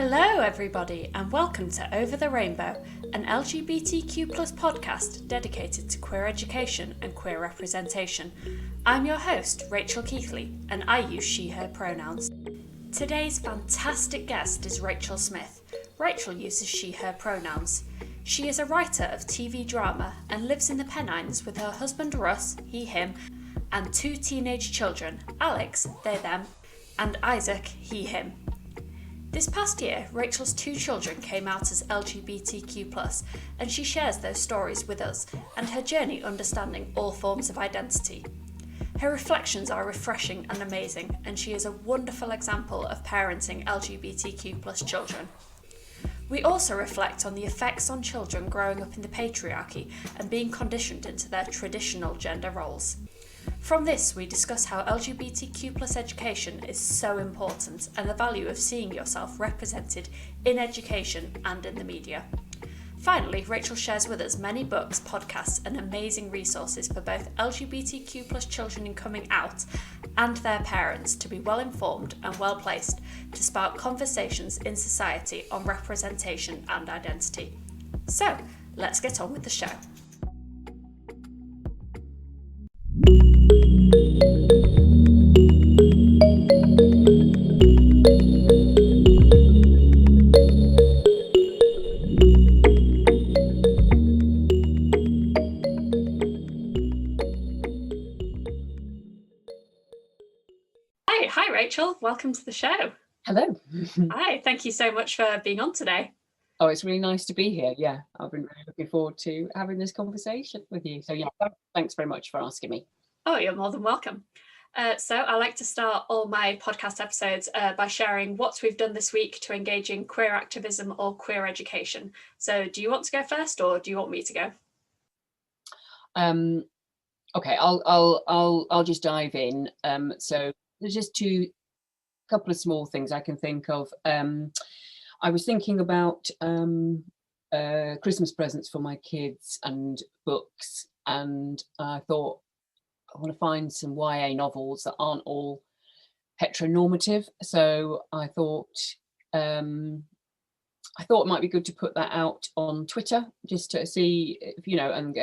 Hello everybody and welcome to Over the Rainbow, an LGBTQ plus podcast dedicated to queer education and queer representation. I'm your host, Rachel Keighley, and I use she/her pronouns. Today's fantastic guest is Rachel Smith. Rachel uses she/her pronouns. She is a writer of TV drama and lives in the Pennines with her husband Russ, he, him, and two teenage children, Alex, they, them, and Isaac, he, him. This past year, Rachel's two children came out as LGBTQ+, and she shares those stories with us and her journey understanding all forms of identity. Her reflections are refreshing and amazing, and she is a wonderful example of parenting LGBTQ+ children. We also reflect on the effects on children growing up in the patriarchy and being conditioned into their traditional gender roles. From this, we discuss how LGBTQ+ education is so important and the value of seeing yourself represented in education and in the media. Finally, Rachel shares with us many books, podcasts, and amazing resources for both LGBTQ+ children in coming out and their parents to be well informed and well placed to spark conversations in society on representation and identity. So, let's get on with the show. Hi Rachel, welcome to the show. Hello. Hi, thank you so much for being on today. Oh, it's really nice to be here. Yeah, I've been really looking forward to having this conversation with you. So yeah, thanks very much for asking me. Oh, you're more than welcome. So I like to start all my podcast episodes by sharing what we've done this week to engage in queer activism or queer education. So do you want to go first or do you want me to go? Okay, I'll just dive in. So there's just couple of small things I can think of. I was thinking about Christmas presents for my kids and books, and I thought I want to find some YA novels that aren't all heteronormative. So I thought it might be good to put that out on Twitter just to see if, and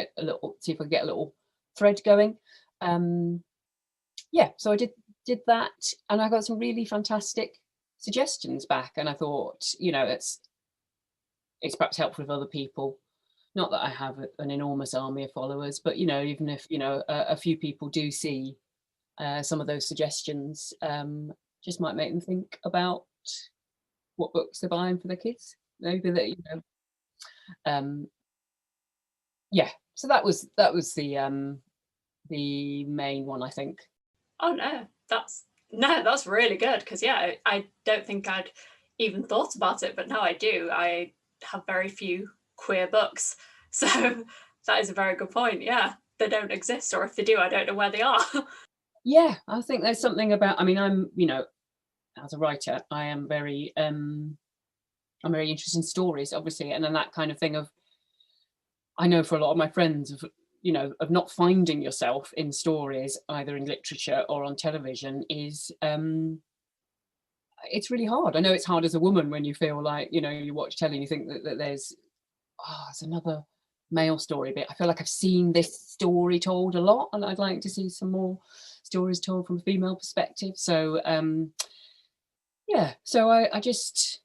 see if I get a little thread going. So I did that, and I got some really fantastic suggestions back, and I thought, it's perhaps helpful with other people. Not that I have an enormous army of followers, but even if a few people do see some of those suggestions, just might make them think about what books they're buying for their kids. Maybe that So that was the main one, I think. Oh no, that's really good, because I don't think I'd even thought about it, but now I do. I have very few queer books, so that is a very good point. Yeah, they don't exist, or if they do, I don't know where they are. Yeah, I think there's something about, I'm as a writer, I'm very interested in stories, obviously, and then that kind of thing of, I know for a lot of my friends of not finding yourself in stories, either in literature or on television, is it's really hard. I know it's hard as a woman when you feel like, you watch telly and you think that there's another male story bit. I feel like I've seen this story told a lot, and I'd like to see some more stories told from a female perspective. So so I've just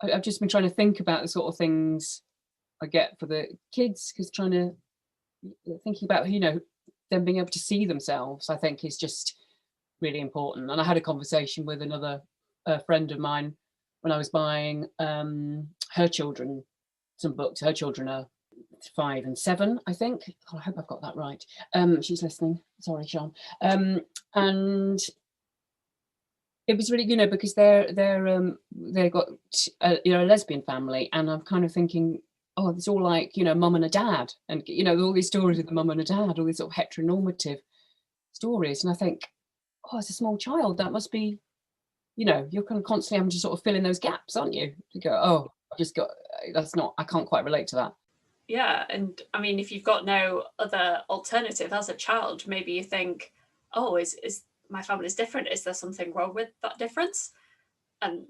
been trying to think about the sort of things I get for the kids, because thinking about them being able to see themselves, I think, is just really important. And I had a conversation with another friend of mine when I was buying her children some books. Her children are 5 and 7, I think. I hope I've got that right. She's listening. Sorry, Sean. And it was really, because they've got a lesbian family, and I'm kind of thinking, oh, it's all like, mum and a dad, and all these stories of the mum and a dad, all these sort of heteronormative stories. And I think, oh, as a small child, that must be, you're kind of constantly having to sort of fill in those gaps, aren't you? You go, oh, I can't quite relate to that. Yeah, and I mean, if you've got no other alternative as a child, maybe you think, oh, is my family's different? Is there something wrong with that difference? And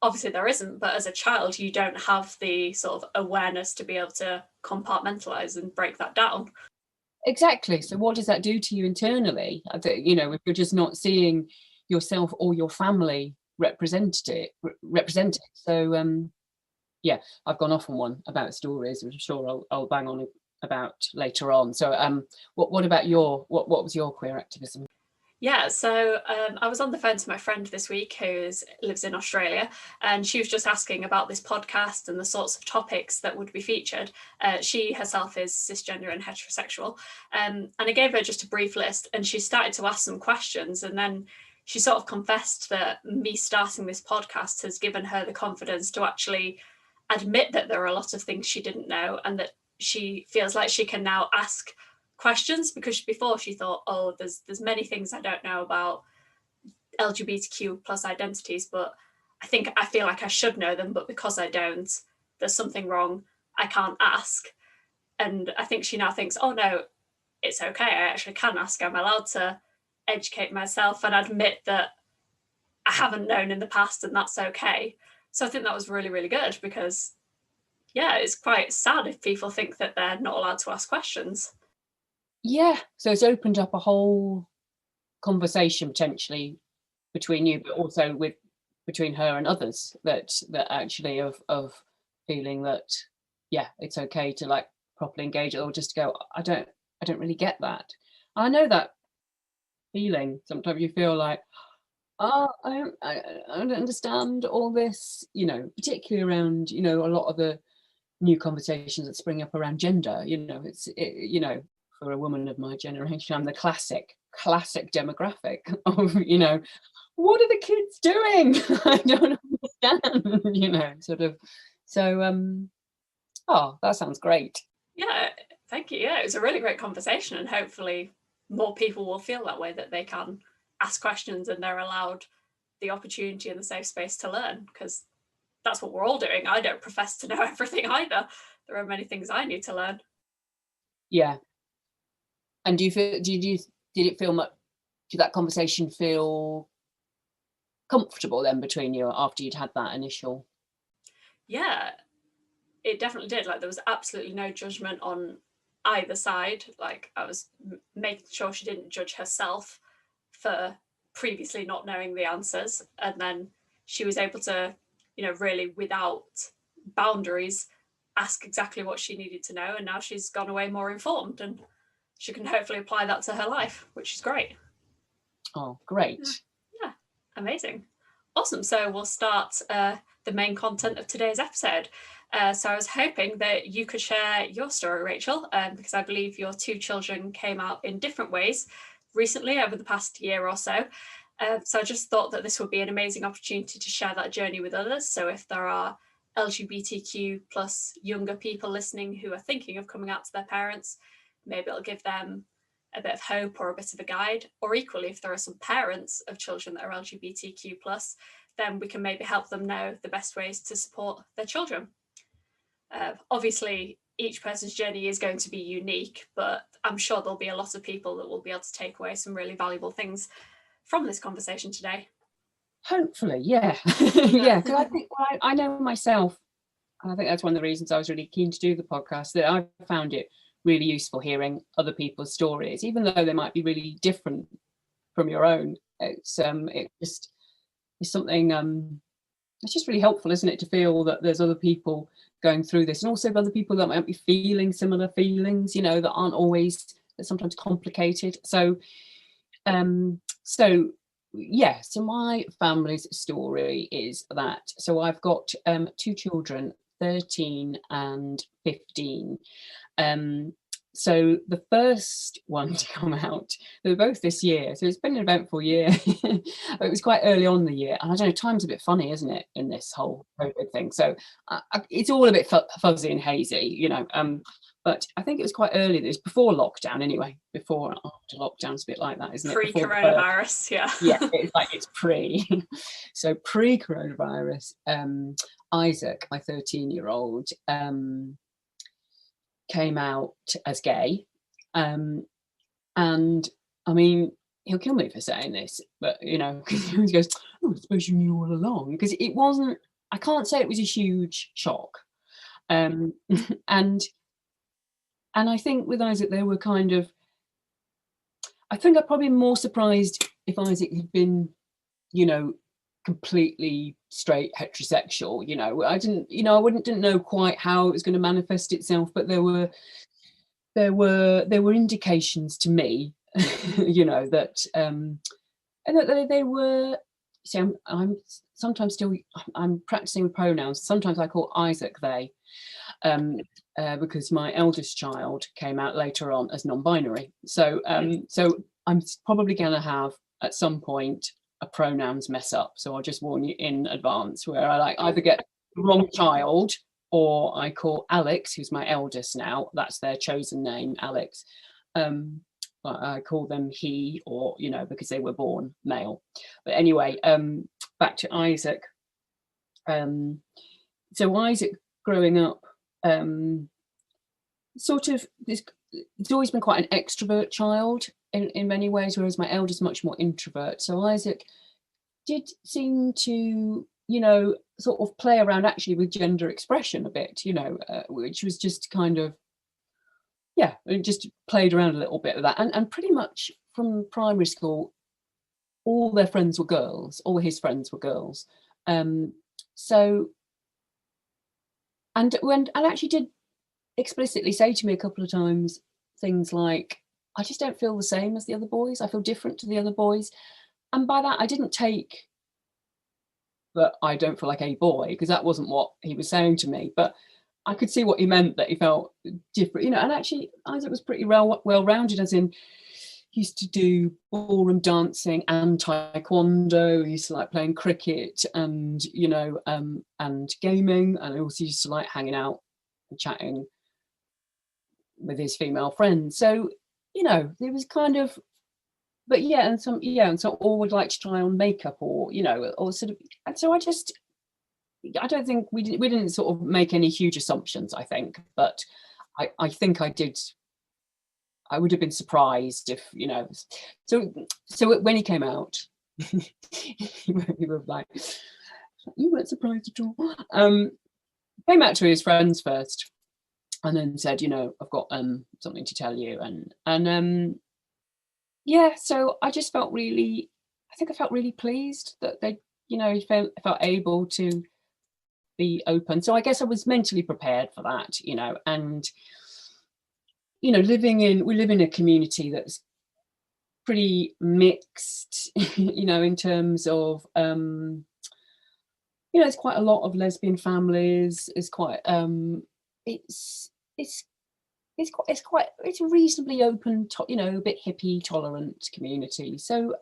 obviously there isn't, but as a child, you don't have the sort of awareness to be able to compartmentalize and break that down. Exactly. So what does that do to you internally? You know, if you're just not seeing yourself or your family represented. So yeah, I've gone off on one about stories, which I'm sure I'll bang on about later on. So what about what was your queer activism? Yeah, so I was on the phone to my friend this week who lives in Australia, and she was just asking about this podcast and the sorts of topics that would be featured. She herself is cisgender and heterosexual, and I gave her just a brief list, and she started to ask some questions, and then she sort of confessed that me starting this podcast has given her the confidence to actually admit that there are a lot of things she didn't know, and that she feels like she can now ask questions, because before she thought, oh, there's many things I don't know about LGBTQ plus identities, but I feel like I should know them, but because I don't, there's something wrong, I can't ask. And I think she now thinks, oh no, it's okay, I actually can ask, I'm allowed to educate myself and admit that I haven't known in the past, and that's okay. So I think that was really, really good, because yeah, it's quite sad if people think that they're not allowed to ask questions. Yeah, so it's opened up a whole conversation potentially between you, but also between her and others, that actually of feeling that, yeah, it's okay to like properly engage, or just go, I don't really get that. I know that feeling. Sometimes you feel like, oh, I don't understand all this, you know, particularly around, you know, a lot of the new conversations that spring up around gender. You know, you know, for a woman of my generation, I'm the classic demographic of, you know, what are the kids doing? I don't understand, you know, sort of. So oh, that sounds great. Yeah, thank you. Yeah, it was a really great conversation, and hopefully more people will feel that way, that they can ask questions and they're allowed the opportunity and the safe space to learn, because that's what we're all doing. I don't profess to know everything either. There are many things I need to learn. Yeah. And did it feel much, did that conversation feel comfortable then between you after you'd had that initial? Yeah, it definitely did. Like, there was absolutely no judgment on either side. Like, I was making sure she didn't judge herself for previously not knowing the answers, and then she was able to, you know, really without boundaries ask exactly what she needed to know, and now she's gone away more informed, and she can hopefully apply that to her life, which is great. Oh, great. Yeah, amazing. Awesome. So we'll start the main content of today's episode. So I was hoping that you could share your story, Rachel, because I believe your two children came out in different ways recently over the past year or so. So I just thought that this would be an amazing opportunity to share that journey with others. So if there are LGBTQ plus younger people listening who are thinking of coming out to their parents, maybe it'll give them a bit of hope or a bit of a guide. Or equally, if there are some parents of children that are LGBTQ plus, then we can maybe help them know the best ways to support their children. Obviously, each person's journey is going to be unique, but I'm sure there'll be a lot of people that will be able to take away some really valuable things from this conversation today. Hopefully, yeah. Yeah, because I think, well, I know myself, and I think that's one of the reasons I was really keen to do the podcast, that I found it really useful hearing other people's stories, even though they might be really different from your own. It's something, it's just really helpful, isn't it, to feel that there's other people going through this, and also other people that might be feeling similar feelings, you know, that aren't always, they're sometimes complicated. So yeah, so my family's story is that, so I've got two children, 13 and 15. So the first one to come out, they were both this year, so it's been an eventful year. It was quite early on in the year, and I don't know, time's a bit funny, isn't it, in this whole COVID thing? So it's all a bit fuzzy and hazy, you know. But I think it was quite early. It was before lockdown, anyway. Before and after lockdown's a bit like that, isn't it? Pre-coronavirus, yeah. Yeah, it's pre. So pre-coronavirus, Isaac, my 13-year-old, came out as gay, and I mean, he'll kill me for saying this, but you know, because he always goes, "Oh, I suppose you knew all along," because it wasn't I can't say it was a huge shock. And I think with Isaac, there were kind of, I think I'd probably been more surprised if Isaac had been, you know, completely straight heterosexual. You know, I didn't know quite how it was going to manifest itself, but there were indications to me, you know, that and that they were. See, I'm sometimes still I'm practicing with pronouns. Sometimes I call Isaac they, because my eldest child came out later on as non-binary. So so I'm probably going to have at some point a pronouns mess up. So I'll just warn you in advance, where I like either get the wrong child, or I call Alex, who's my eldest now, that's their chosen name, Alex. I call them he, or, you know, because they were born male. But anyway, back to Isaac. So Isaac growing up, sort of, he's always been quite an extrovert child in many ways, whereas my eldest is much more introvert. So Isaac did seem to, you know, sort of play around actually with gender expression a bit, you know, which was just kind of, yeah, it just played around a little bit with that. And pretty much from primary school, all their friends were girls, all his friends were girls. So, and actually did explicitly say to me a couple of times things like, I just don't feel the same as the other boys. I feel different to the other boys. And by that, I didn't take that I don't feel like a boy, because that wasn't what he was saying to me. But I could see what he meant, that he felt different, you know. And actually, Isaac was pretty well-rounded, as in, he used to do ballroom dancing and taekwondo. He used to like playing cricket and, you know, and gaming. And I also used to like hanging out and chatting with his female friends. So, you know, it was kind of, but yeah, and so all would like to try on makeup, or, you know, or sort of. And so I don't think we didn't sort of make any huge assumptions, I think, but I think I would have been surprised if, you know. So when he came out, he was like, you weren't surprised at all. Came out to his friends first, and then said, you know, I've got something to tell you, and yeah. So I just felt really, I think I felt really pleased that they, you know, felt able to be open. So I guess I was mentally prepared for that, you know. And, you know, we live in a community that's pretty mixed, you know, in terms of, you know, there's quite a lot of lesbian families. It's quite, it's a reasonably open, you know, a bit hippie tolerant community. So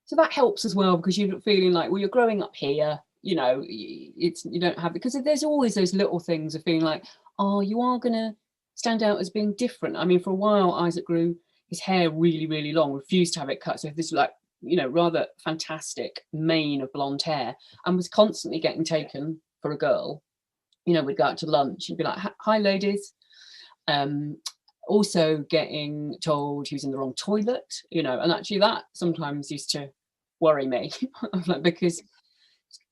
so that helps as well, because you're feeling like, well, you're growing up here, you know, you don't have, because there's always those little things of feeling like, oh, you are going to stand out as being different. I mean, for a while, Isaac grew his hair really, really long, refused to have it cut. So this, like, you know, rather fantastic mane of blonde hair, and was constantly getting taken for a girl. You know, we'd go out to lunch and be like, hi, ladies. Also getting told he was in the wrong toilet, you know, and actually that sometimes used to worry me, like, because,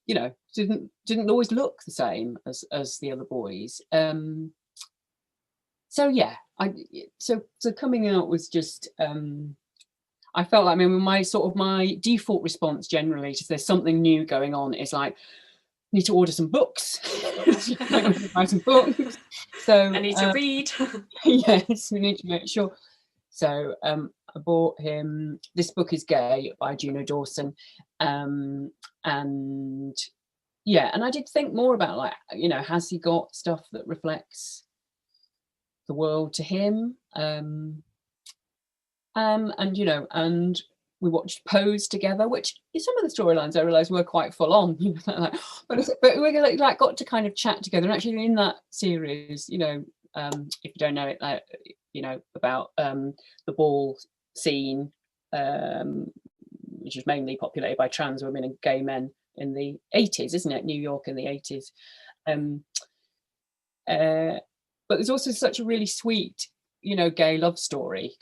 you know, didn't always look the same as the other boys. So yeah, so coming out was just, I felt like, I mean, my default response generally to there's something new going on is like, need to order some books. Buy some books. So I need to read. Yes, we need to make sure. So I bought him This Book Is Gay by Juno, Dawson. And yeah, and I did think more about, like, you know, has he got stuff that reflects the world to him? And, you know, and we watched Pose together, which some of the storylines I realised were quite full on. but we like got to kind of chat together. And actually, in that series, you know, if you don't know it, you know, about the ball scene, which is mainly populated by trans women and gay men in the 80s, isn't it? New York in the 80s. But there's also such a really sweet gay love story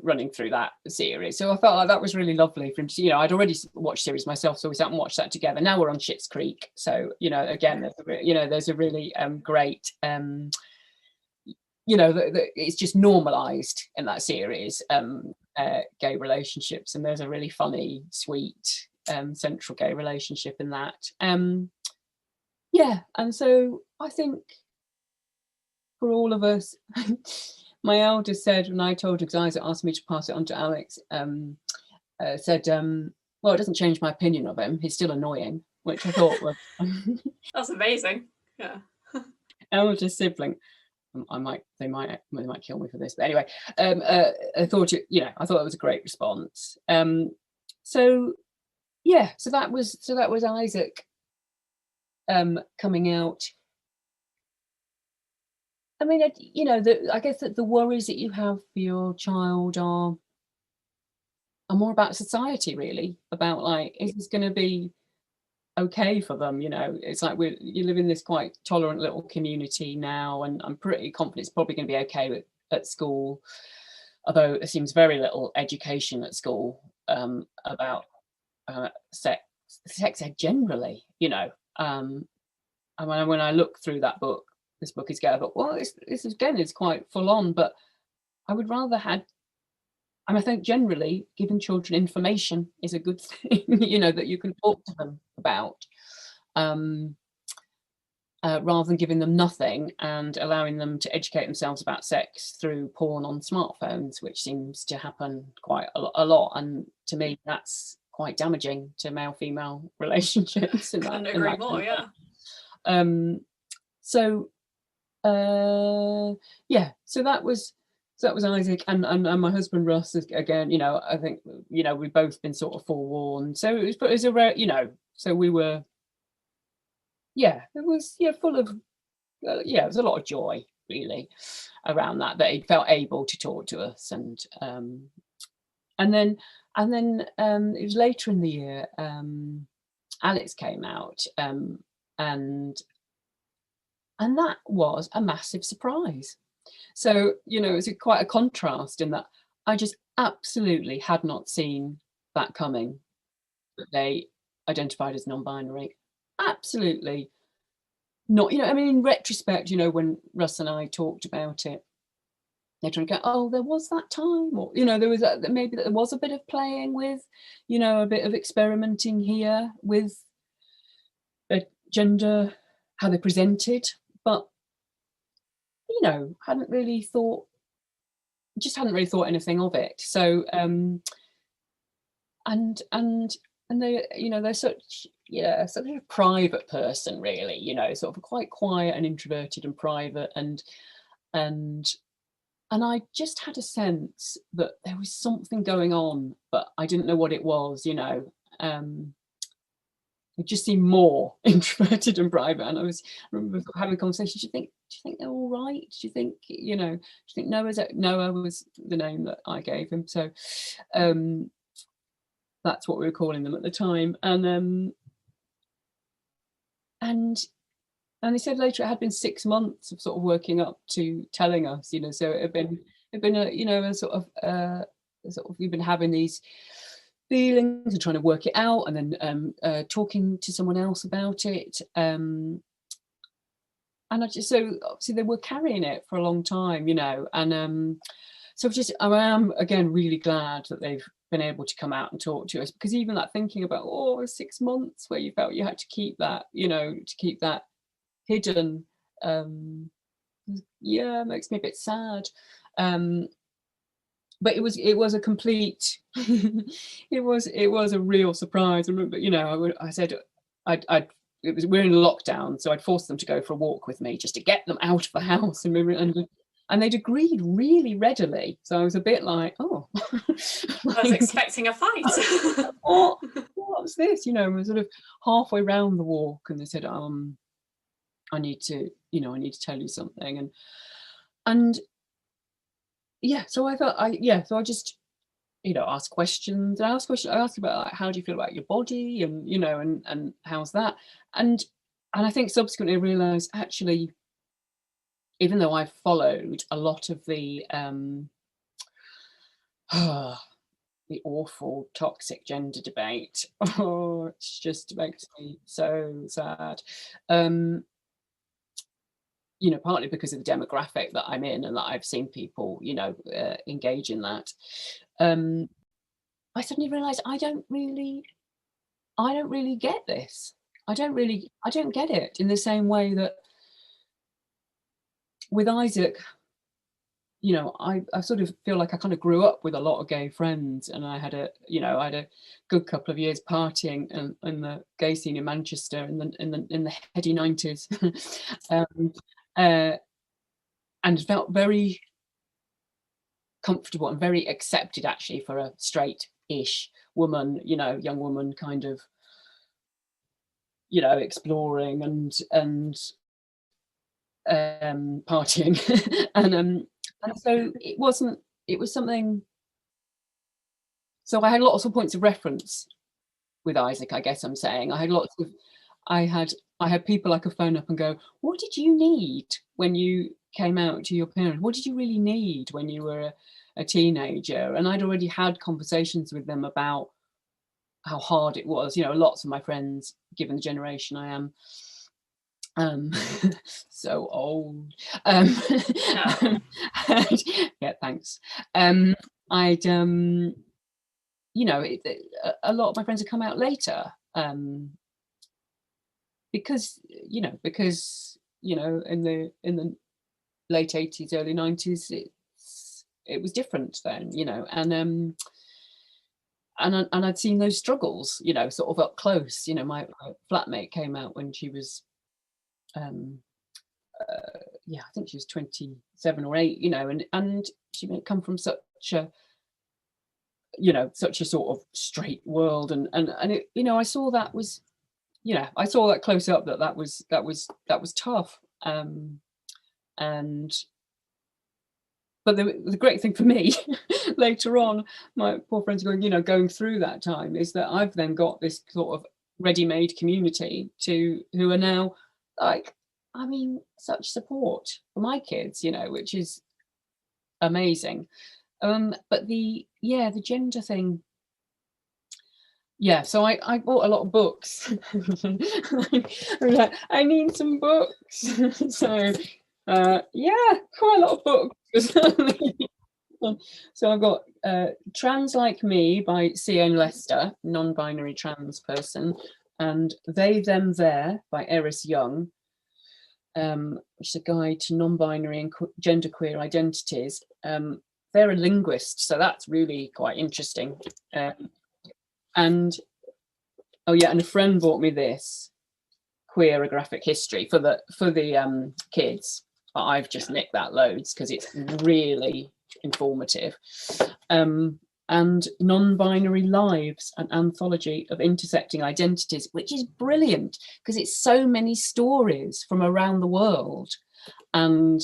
running through that series. So I felt like that was really lovely for him to, I'd already watched series myself, so we sat and watched that together. Now we're on Schitt's Creek, so again, there's a really great it's just normalized in that series, gay relationships, and there's a really funny, sweet central gay relationship in that. And so I think for all of us, my eldest said, when I told her, because Isaac asked me to pass it on to Alex, said, well, it doesn't change my opinion of him, he's still annoying, which I thought was that's amazing. Yeah. Eldest sibling. They might kill me for this, but anyway, I thought it was a great response. So that was Isaac coming out. I mean, I guess that the worries that you have for your child are more about society, really, about like, is this going to be okay for them? It's like you live in this quite tolerant little community now, and I'm pretty confident it's probably going to be okay at school, although there seems very little education at school about sex ed generally. And when I look through that book, this book is going, but well, this again is quite full on, but I would rather had. And I think generally giving children information is a good thing, that you can talk to them about, rather than giving them nothing and allowing them to educate themselves about sex through porn on smartphones, which seems to happen quite a lot. And to me, that's quite damaging to male-female relationships. Couldn't agree more, yeah. So that was Isaac, and my husband Russ again. I think we've both been sort of forewarned. So it was a rare, So we were, it was full of, it was a lot of joy really around that he felt able to talk to us, and then it was later in the year. Alex came out, and that was a massive surprise. So, it's quite a contrast in that I just absolutely had not seen that coming, that they identified as non-binary. Absolutely not. I mean, in retrospect, when Russ and I talked about it, they're trying to go, oh, there was that time, or, there was maybe there was a bit of playing with, a bit of experimenting here with gender, how they presented, but hadn't really thought anything of it. So and they, they're such a private person, really, sort of quite quiet and introverted and private, and I just had a sense that there was something going on, but I didn't know what it was. It just seemed more introverted and private, and I remember having a conversation. Do you think they're all right? Do you think do you think Noah was the name that I gave him? So that's what we were calling them at the time, and they said later it had been 6 months of sort of working up to telling us, so it had been a sort of we've been having these feelings and trying to work it out, and then talking to someone else about it, and so obviously they were carrying it for a long time, and so I am again really glad that they've been able to come out and talk to us, because even that thinking about 6 months where you felt you had to keep that hidden, makes me a bit sad. But it was a complete it was a real surprise. I remember, I said we're in lockdown, so I'd forced them to go for a walk with me just to get them out of the house, and they'd agreed really readily. So I was a bit like, oh, I was expecting a fight. What's this? We're sort of halfway round the walk, and they said, I need to tell you something, and so I thought, so I just, ask questions. I asked about, like, how do you feel about your body, and and how's that, and I think subsequently I realised, actually, even though I've followed a lot of the awful toxic gender debate, oh, it's just makes me so sad. You know, partly because of the demographic that I'm in and that I've seen people, you know, engage in that. I suddenly realised I don't really get this. I don't get it in the same way that with Isaac, you know, I sort of feel like I kind of grew up with a lot of gay friends, and I had a good couple of years partying in the gay scene in Manchester in the heady 90s. And felt very comfortable and very accepted actually for a straight-ish woman, you know, young woman, kind of, you know, exploring and partying. And so it was something. So I had lots of points of reference with Isaac, I guess I'm saying. I had people I could phone up and go, what did you need when you came out to your parents? What did you really need when you were a teenager? And I'd already had conversations with them about how hard it was. You know, lots of my friends, given the generation I am, so old. No. Yeah, thanks. I'd you know, a lot of my friends had come out later, because you know, in the late 80s, early 90s, it was different then, you know, and I'd seen those struggles, you know, sort of up close. You know, my flatmate came out when she was yeah, I think she was 27 or 8, you know, and she had come from such a, you know, such a sort of straight world, and it, you know, I saw that was, you know, I saw that close up, that was tough. And but the great thing for me later on, my poor friends going through that time, is that I've then got this sort of ready-made community who are now, like, I mean, such support for my kids, you know, which is amazing. But the gender thing, yeah, so I bought a lot of books. I was like, I need some books. So yeah, quite a lot of books. So I've got Trans Like Me by C.N. Lester, non-binary trans person, and They, Them, There by Eris Young, which is a guide to non-binary and genderqueer identities. They're a linguist, so that's really quite interesting. And oh yeah, and a friend bought me this, Queer a Graphic History, for the kids. But I've just nicked that loads because it's really informative. And Non-Binary Lives, an anthology of intersecting identities, which is brilliant because it's so many stories from around the world, and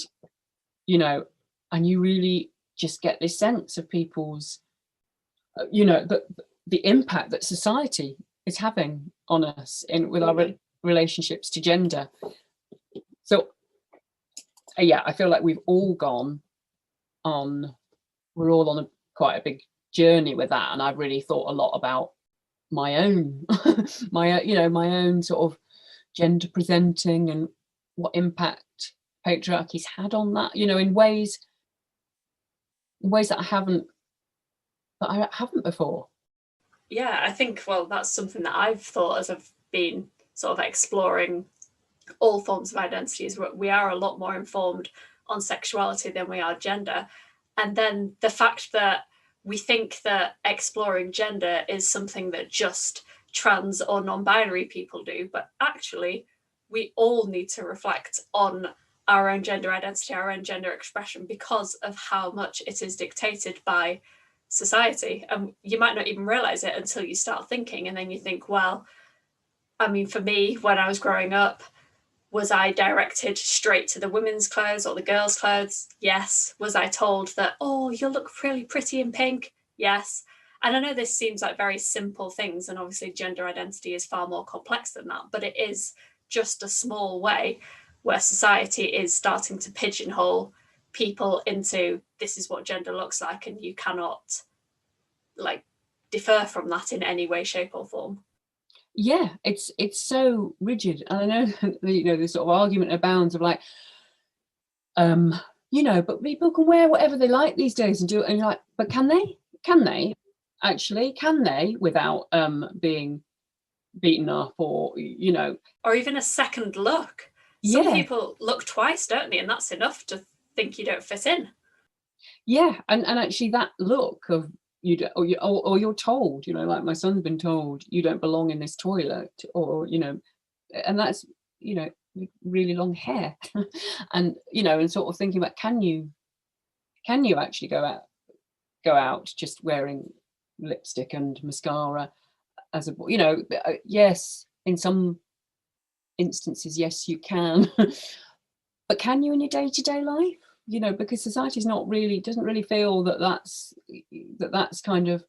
you know, and you really just get this sense of people's, you know, the impact that society is having on us with our relationships to gender. So yeah, I feel like we've all gone on, we're all on quite a big journey with that, and I've really thought a lot about my own my own sort of gender presenting and what impact patriarchy's had on that, you know, in ways that I haven't before. Yeah, I think, well, that's something that I've thought as I've been sort of exploring all forms of identities. We are a lot more informed on sexuality than we are gender. And then the fact that we think that exploring gender is something that just trans or non-binary people do, but actually we all need to reflect on our own gender identity, our own gender expression, because of how much it is dictated by society. And you might not even realize it until you start thinking, and then you think, well, I mean, for me, when I was growing up, was I directed straight to the women's clothes or the girls' clothes? Yes. Was I told that, oh, you'll look really pretty in pink? Yes. And I know this seems like very simple things, and obviously gender identity is far more complex than that, but it is just a small way. where society is starting to pigeonhole people into this is what gender looks like, and you cannot like differ from that in any way, shape or form. Yeah, it's so rigid. And I know the sort of argument abounds of like, but people can wear whatever they like these days and do it, and you're like, but can they actually without being beaten up or or even a second look? Some people look twice, don't they, and that's enough to think you don't fit in. Yeah, and actually that look of or you're told, like my son's been told, you don't belong in this toilet, or and that's really long hair and and sort of thinking about, can you actually go out just wearing lipstick and mascara as a boy? Yes, in some instances, yes, you can. But can you in your day-to-day life? Because society's doesn't really feel that that's kind of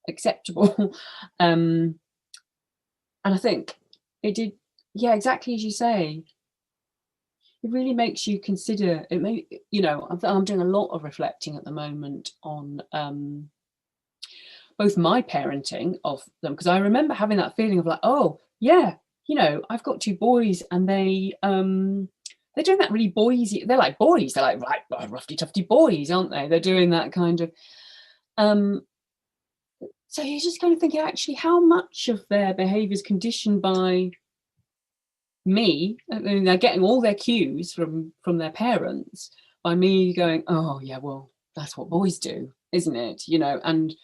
acceptable. And I think it did, exactly as you say, it really makes you consider it. I'm doing a lot of reflecting at the moment on both my parenting of them, because I remember having that feeling of like, oh yeah, I've got two boys and they're doing that really boysy. They're like boys. They're like right, roughy tufty boys, aren't they? They're doing that kind of. So you're just kind of thinking, actually, how much of their behaviour is conditioned by me? I mean, they're getting all their cues from their parents by me going, oh yeah, well, that's what boys do, isn't it? And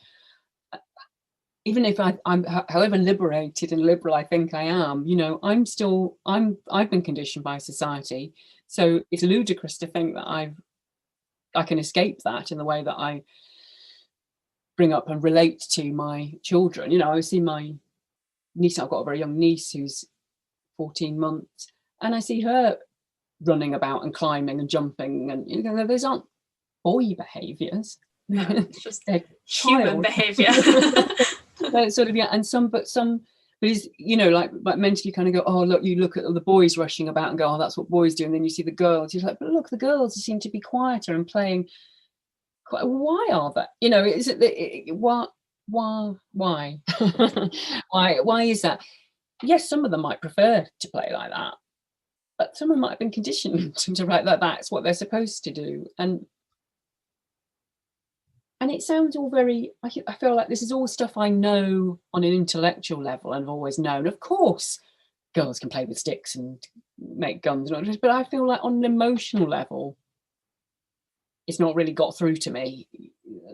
even if I'm however liberated and liberal I think I am, I've been conditioned by society. So it's ludicrous to think that I can escape that in the way that I bring up and relate to my children. I see my niece, I've got a very young niece who's 14 months, and I see her running about and climbing and jumping, and those aren't boy behaviours. No, it's just human behaviour. Sort of, and some is like mentally kind of go, oh look, you look at the boys rushing about and go, oh, that's what boys do, and then you see the girls, you're like, but look, the girls seem to be quieter and playing. Why are that? Is it why why is that? Yes, some of them might prefer to play like that, but some of them might have been conditioned to write that that's what they're supposed to do. And it sounds all very, I feel like this is all stuff I know on an intellectual level and have always known. Of course, girls can play with sticks and make guns, but I feel like on an emotional level, it's not really got through to me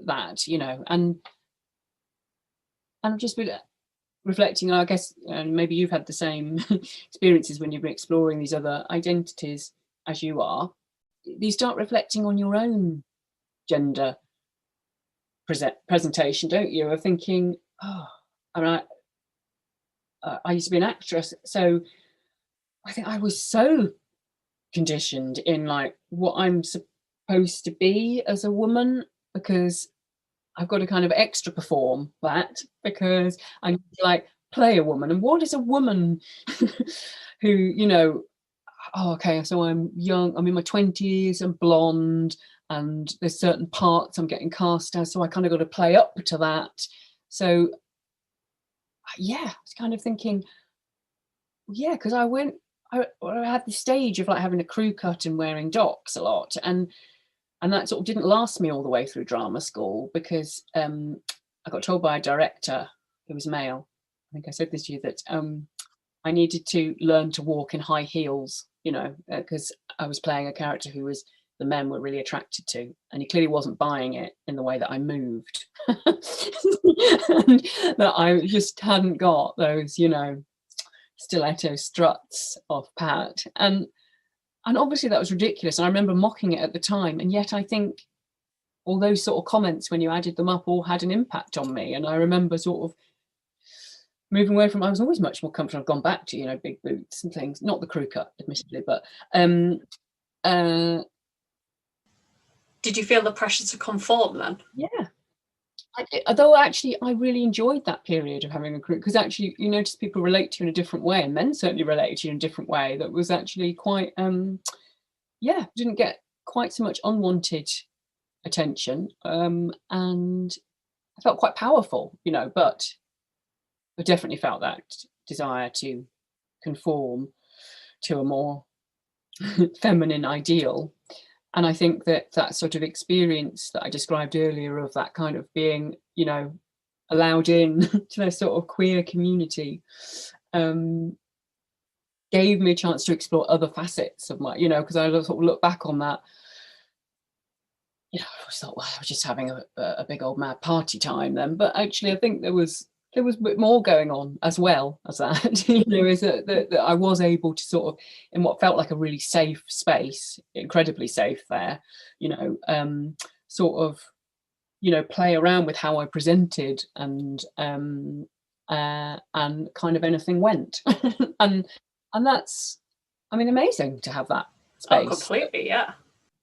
that, and I've just been reflecting, I guess, and maybe you've had the same experiences when you've been exploring these other identities as you are. You start reflecting on your own gender presentation, don't you? Of thinking, oh, I used to be an actress, so I think I was so conditioned in like what I'm supposed to be as a woman, because I've got to kind of extra perform that, because I need to like play a woman. And what is a woman who, oh, okay, so I'm young, I'm in my 20s, I'm blonde, and there's certain parts I'm getting cast as, so I kind of got to play up to that. So yeah, I was kind of thinking, yeah, because I had the stage of like having a crew cut and wearing docks a lot, and that sort of didn't last me all the way through drama school, because I got told by a director who was male, I think I said this to you, that I needed to learn to walk in high heels, because I was playing a character who the men were really attracted to, and he clearly wasn't buying it in the way that I moved. And that I just hadn't got those, stiletto struts of Pat. And obviously that was ridiculous. And I remember mocking it at the time. And yet I think all those sort of comments, when you added them up, all had an impact on me. And I remember sort of moving away from, I was always much more comfortable. I've gone back to, big boots and things, not the crew cut, admittedly, but did you feel the pressure to conform then? Yeah. Although actually I really enjoyed that period of having a career, because actually you notice people relate to you in a different way, and men certainly relate to you in a different way that was actually quite yeah, didn't get quite so much unwanted attention, and I felt quite powerful, but I definitely felt that desire to conform to a more feminine ideal. And I think that that sort of experience that I described earlier of that kind of being, allowed in to a sort of queer community, um, gave me a chance to explore other facets of my, because I sort of look back on that, I always thought, well, I was just having a big old mad party time then. But actually, I think there was a bit more going on as well as that. Is that I was able to sort of, in what felt like a really safe space, incredibly safe there, sort of, play around with how I presented, and kind of anything went. and and that's, I mean, amazing to have that Oh, space. completely, yeah.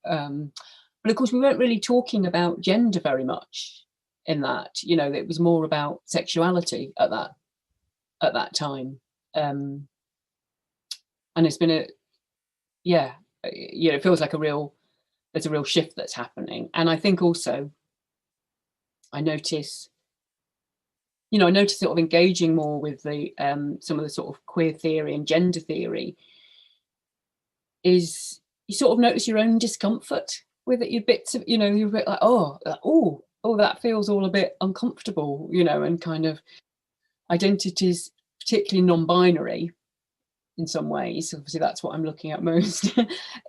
But of course, we weren't really talking about gender very much in that. It was more about sexuality at that time. And it's been it feels like there's a real shift that's happening. And I think also I notice sort of engaging more with the some of the sort of queer theory and gender theory, is you sort of notice your own discomfort with it. You bits of, you're a bit like, oh, that feels all a bit uncomfortable, and kind of identities, particularly non-binary in some ways. Obviously, that's what I'm looking at most.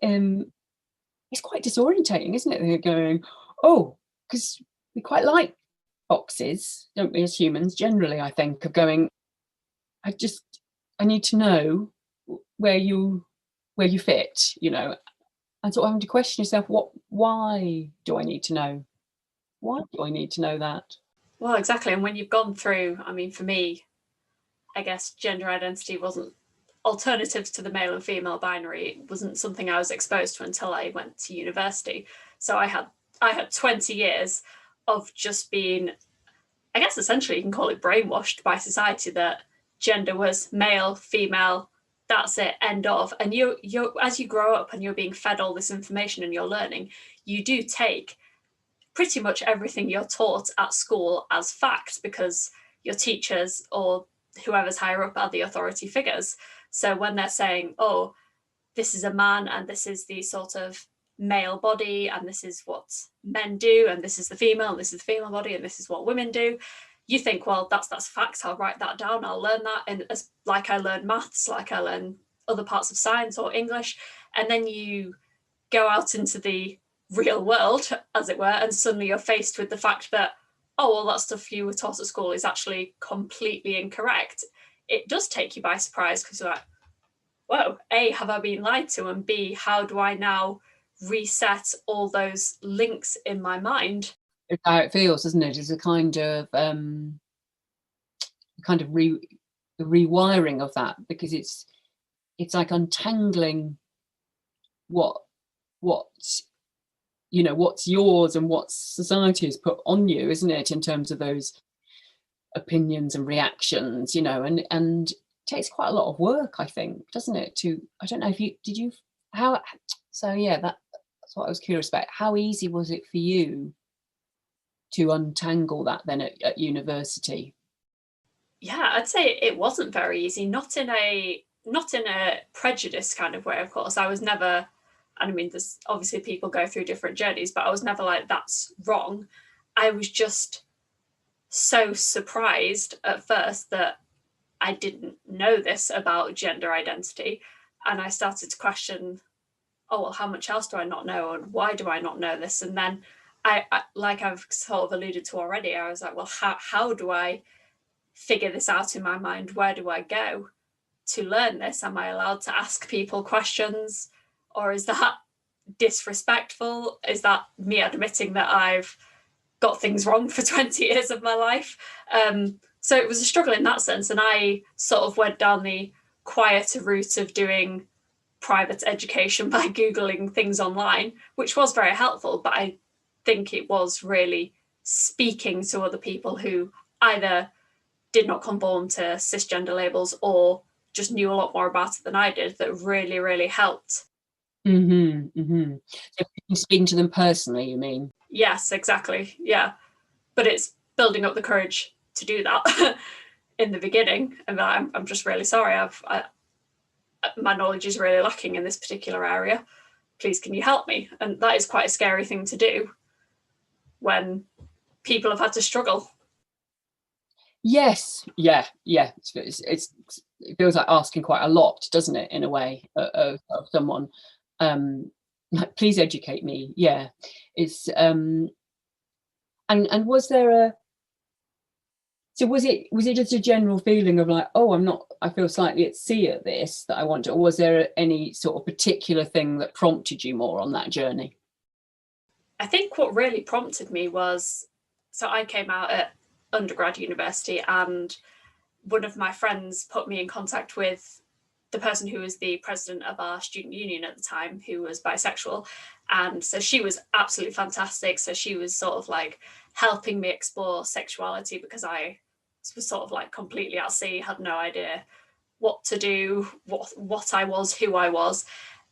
It's quite disorientating, isn't it? They're going, oh, because we quite like boxes, don't we, as humans? Generally, I think of going, I need to know where you fit, and sort of having to question yourself, why do I need to know? Why do I need to know that? Well, exactly. And when you've gone through, I mean, for me, I guess gender identity wasn't alternatives to the male and female binary. It wasn't something I was exposed to until I went to university. So I had 20 years of just being, I guess essentially you can call it brainwashed by society, that gender was male, female, that's it, end of. And you as you grow up and you're being fed all this information and you're learning, you do take pretty much everything you're taught at school as fact, because your teachers or whoever's higher up are the authority figures. So when they're saying, oh, this is a man and this is the sort of male body and this is what men do and this is the female and this is the female body and this is what women do, you think, well, that's fact, I'll write that down, I'll learn that, and like I learn maths, like I learn other parts of science or English. And then you go out into the real world, as it were, and suddenly you're faced with the fact that, oh, well, that stuff you were taught at school is actually completely incorrect. It does take you by surprise, because you're like, whoa, A, have I been lied to? And B, how do I now reset all those links in my mind? It's how it feels, isn't it? It's a kind of rewiring of that, because it's like untangling what's yours and what society has put on you, isn't it, in terms of those opinions and reactions, and it takes quite a lot of work, I think, doesn't it? I don't know if that's what I was curious about. How easy was it for you to untangle that then at university? Yeah, I'd say it wasn't very easy, not in a prejudice kind of way, of course. I was never, and I mean, there's obviously people go through different journeys, but I was never like, that's wrong. I was just so surprised at first that I didn't know this about gender identity. And I started to question, oh, well, how much else do I not know? And why do I not know this? And then I like I've sort of alluded to already, I was like, well, how do I figure this out in my mind? Where do I go to learn this? Am I allowed to ask people questions? Or is that disrespectful? Is that me admitting that I've got things wrong for 20 years of my life? So it was a struggle in that sense. And I sort of went down the quieter route of doing private education by Googling things online, which was very helpful. But I think it was really speaking to other people who either did not conform to cisgender labels or just knew a lot more about it than I did, that really, really helped. So speaking to them personally, you mean? Yes, exactly. Yeah. But it's building up the courage to do that in the beginning. And I'm just really sorry. My knowledge is really lacking in this particular area. Please, can you help me? And that is quite a scary thing to do when people have had to struggle. Yes, yeah. It feels like asking quite a lot, doesn't it, in a way, of someone. Like, please educate me. Yeah, it's and was there was it just a general feeling of like, oh, I feel slightly at sea at this, that I want to, or was there any sort of particular thing that prompted you more on that journey? I think what really prompted me was, so I came out at undergrad university, and one of my friends put me in contact with the person who was the president of our student union at the time, who was bisexual. And so she was absolutely fantastic. So she was sort of like helping me explore sexuality, because I was sort of like completely at sea, had no idea what to do, what I was, who I was.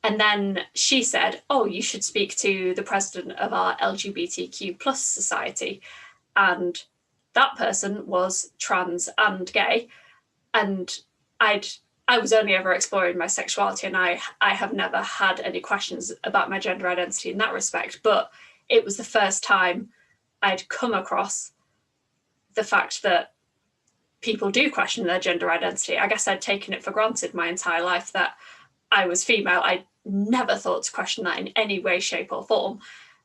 And then she said, oh, you should speak to the president of our LGBTQ plus society. And that person was trans and gay. And I was only ever exploring my sexuality, and I have never had any questions about my gender identity in that respect. But it was the first time I'd come across the fact that people do question their gender identity. I guess I'd taken it for granted my entire life that I was female. I never thought to question that in any way, shape, or form.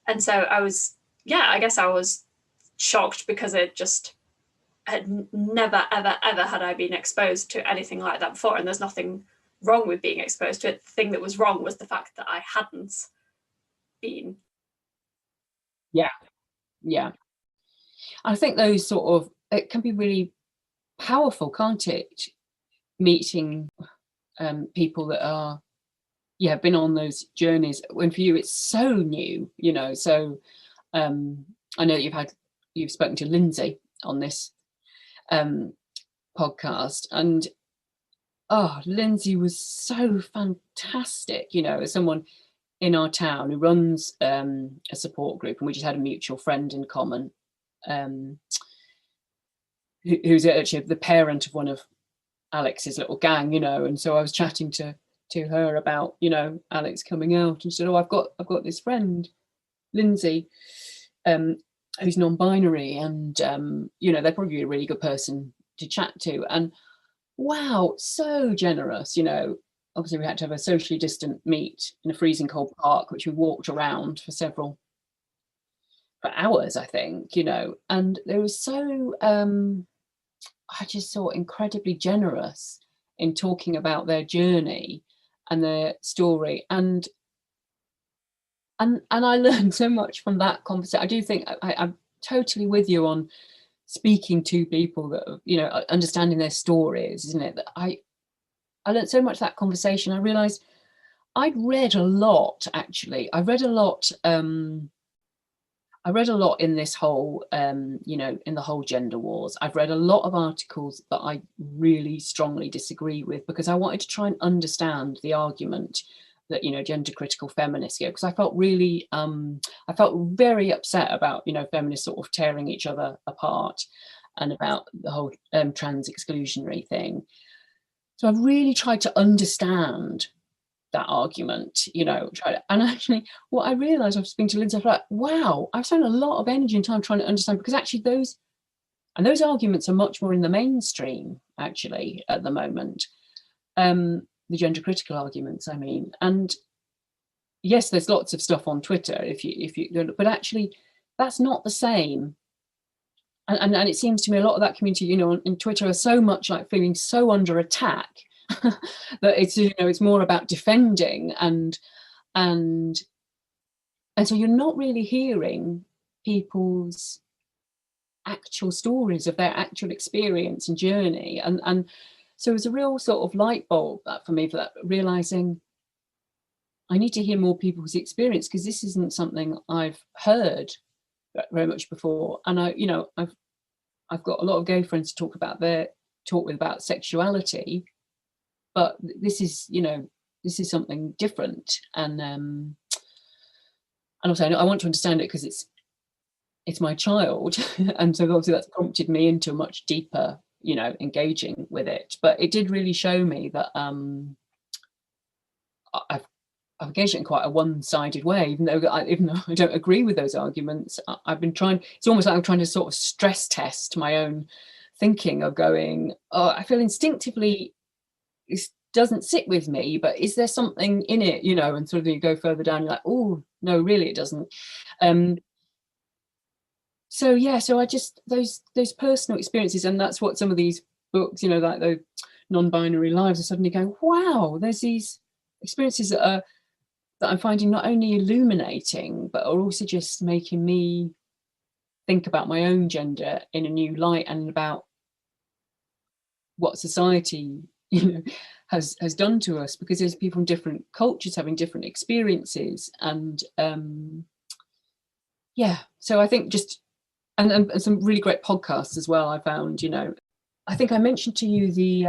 And so I was shocked, because it just had never, ever, ever had I been exposed to anything like that before. And there's nothing wrong with being exposed to it. The thing that was wrong was the fact that I hadn't been. Yeah. I think those sort of, it can be really powerful, can't it? Meeting people that are, been on those journeys, when for you it's so new, so I know that you've spoken to Lindsay on this podcast, and Lindsay was so fantastic, as someone in our town who runs a support group, and we just had a mutual friend in common, who's actually the parent of one of Alex's little gang, and so I was chatting to her about, Alex coming out, and said, I've got this friend, Lindsay, who's non-binary, and they're probably a really good person to chat to. And wow, so generous. Obviously we had to have a socially distant meet in a freezing cold park, which we walked around for hours, I think, and they were so I just saw incredibly generous in talking about their journey and their story, and I learned so much from that conversation. I do think I'm totally with you on speaking to people that understanding their stories, isn't it? That I learned so much that conversation. I realized I'd read a lot, actually. I read a lot in this whole, in the whole gender wars. I've read a lot of articles that I really strongly disagree with, because I wanted to try and understand the argument that, gender critical feminists give, because I felt very upset about, feminists sort of tearing each other apart, and about the whole trans exclusionary thing. So I've really tried to understand that argument, and actually what I realized after speaking to Lindsay, I was like, wow, I've spent a lot of energy and time trying to understand, because actually those arguments are much more in the mainstream actually at the moment, the gender critical arguments, I mean. And yes, there's lots of stuff on Twitter if you but actually that's not the same. And it seems to me a lot of that community, in Twitter, are so much like feeling so under attack that it's more about defending, and so you're not really hearing people's actual stories of their actual experience and journey, and so it was a real sort of light bulb that for me, for that, realizing I need to hear more people's experience, because this isn't something I've heard very much before. And I've got a lot of gay friends to talk with about sexuality, but this is something different. And also I want to understand it because it's my child, and so obviously that's prompted me into a much deeper, engaging with it. But it did really show me that I've engaged it in quite a one-sided way, even though I don't agree with those arguments. I've been trying. It's almost like I'm trying to sort of stress test my own thinking of going, oh, I feel instinctively this doesn't sit with me, but is there something in it, and sort of you go further down, you're like, oh no, really it doesn't. So I just those personal experiences, and that's what some of these books, like the non-binary lives, are suddenly going, wow, there's these experiences that I'm finding not only illuminating, but are also just making me think about my own gender in a new light, and about what society, has done to us, because there's people from different cultures having different experiences. And so I think just and some really great podcasts as well, I found. I think I mentioned to you the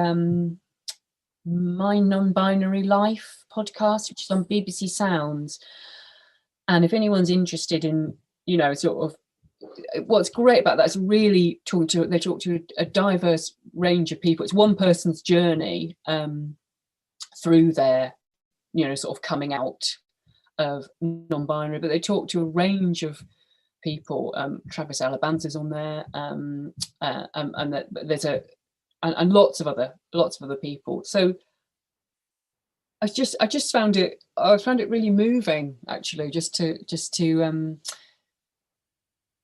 My Non-Binary Life podcast, which is on BBC Sounds. And if anyone's interested in, sort of what's great about that is really they talk to a diverse range of people. It's one person's journey through their, sort of coming out of non-binary, but they talk to a range of people. Travis Alabanza's on there, and there's and lots of other people. So I just found it really moving, actually, just to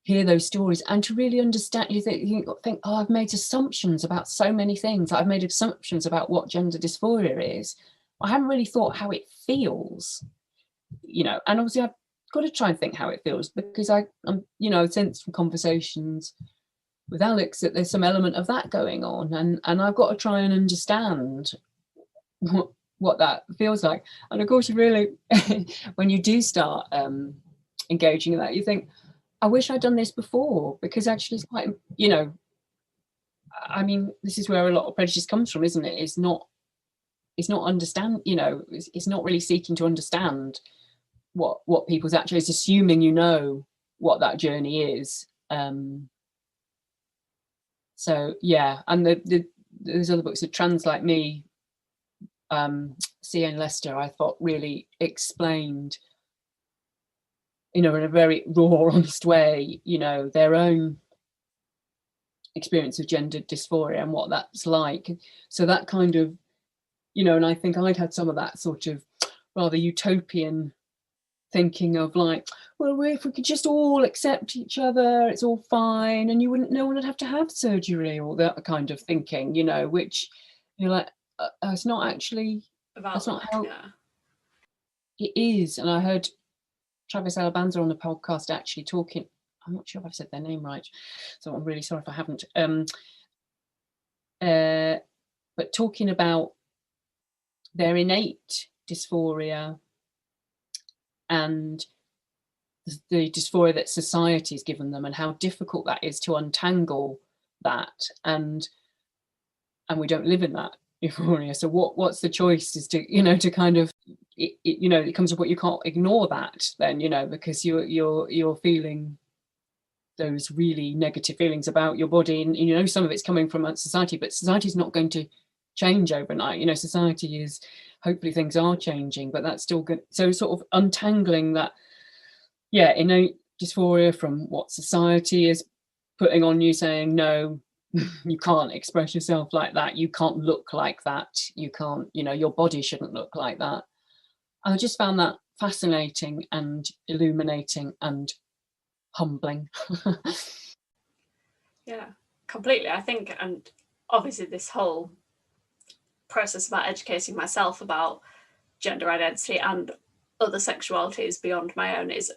hear those stories and to really understand. You think, oh, I've made assumptions about so many things. I've made assumptions about what gender dysphoria is. I haven't really thought how it feels, and obviously I've got to try and think how it feels, because I'm sense from conversations with Alex that there's some element of that going on, and I've got to try and understand what that feels like. And of course, you really, when you do start engaging in that, you think, I wish I'd done this before, because actually it's quite, I mean, this is where a lot of prejudice comes from, isn't it? It's not understand, it's not really seeking to understand what people's actually, it's assuming what that journey is. So yeah, and there's other books, The Trans Like Me, C.N. Lester, I thought really explained, in a very raw, honest way, their own experience of gender dysphoria and what that's like. So that kind of, and I think I'd had some of that sort of rather utopian thinking of like, well, if we could just all accept each other, it's all fine, and no one would have to have surgery, or that kind of thinking, which you're like, it's not actually, that's not how it is. And I heard Travis Alabanza on the podcast actually talking, I'm not sure if I've said their name right, so I'm really sorry if I haven't, but talking about their innate dysphoria and the dysphoria that society has given them, and how difficult that is to untangle that, and we don't live in that euphoria. So what's the choice is to to kind of it comes to what you can't ignore that then, because you're feeling those really negative feelings about your body, and some of it's coming from society, but society's not going to change overnight. Society is, hopefully things are changing, but that's still good. So sort of untangling that innate dysphoria from what society is putting on you, saying no, you can't express yourself like that, you can't look like that, you can't, your body shouldn't look like that. And I just found that fascinating and illuminating and humbling. Yeah, completely. I think, and obviously this whole process about educating myself about gender identity and other sexualities beyond my own it's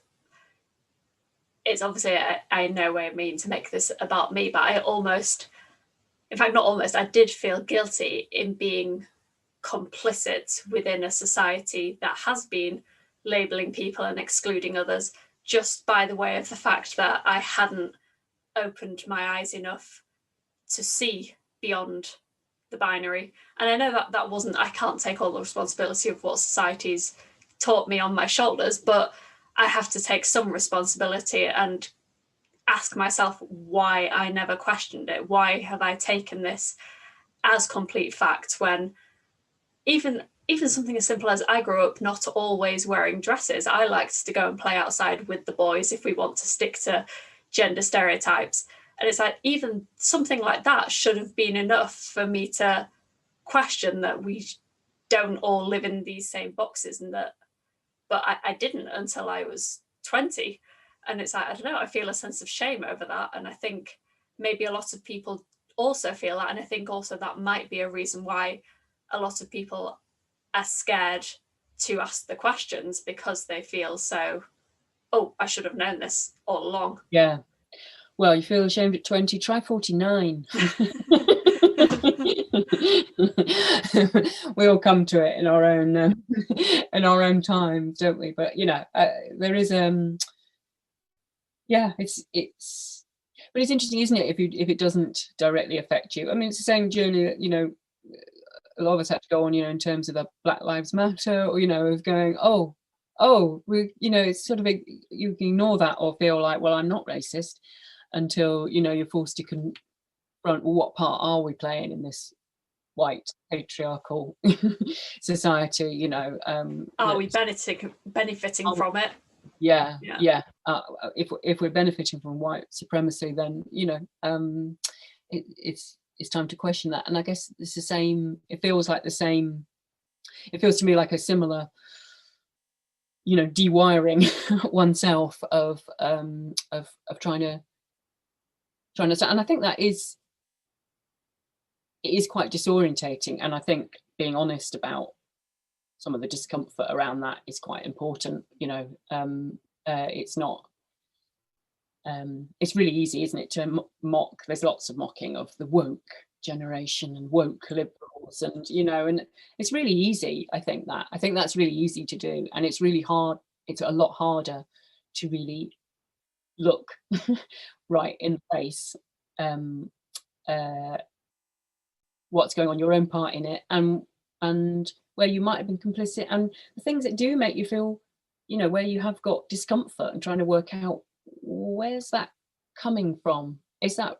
obviously, I in no way mean to make this about me, but I almost, in fact not almost, I did feel guilty in being complicit within a society that has been labeling people and excluding others just by the way of the fact that I hadn't opened my eyes enough to see beyond the binary. And I know that that wasn't, I can't take all the responsibility of what society's taught me on my shoulders, but I have to take some responsibility and ask myself why I never questioned it. Why have I taken this as complete fact when even something as simple as I grew up not always wearing dresses. I liked to go and play outside with the boys if we want to stick to gender stereotypes. And it's like, even something like that should have been enough for me to question that we don't all live in these same boxes, and that, but I didn't until I was 20. And it's like, I don't know, I feel a sense of shame over that. And I think maybe a lot of people also feel that. And I think also that might be a reason why a lot of people are scared to ask the questions, because they feel so, oh, I should have known this all along. Yeah. Well, you feel ashamed at 20, try 49. We all come to it in our own time, don't we? But there is but it's interesting, isn't it, if it doesn't directly affect you. I mean, it's the same journey that a lot of us have to go on, in terms of the Black Lives Matter, or of going, we, it's sort of you can ignore that or feel like, well, I'm not racist, until you're forced to confront, well, what part are we playing in this white patriarchal society? Are we benefiting from it? Yeah. If we're benefiting from white supremacy, then it's time to question that. And I guess it's the same. It feels to me like a similar dewiring oneself of trying to understand. And I think that it is quite disorientating, and I think being honest about some of the discomfort around that is quite important. It's not it's really easy, isn't it, to mock. There's lots of mocking of the woke generation and woke liberals, and and it's really easy. I think that's really easy to do, and it's really hard. It's a lot harder to really look right in the face what's going on, your own part in it, and where you might have been complicit, and the things that do make you feel, where you have got discomfort, and trying to work out, where's that coming from? Is that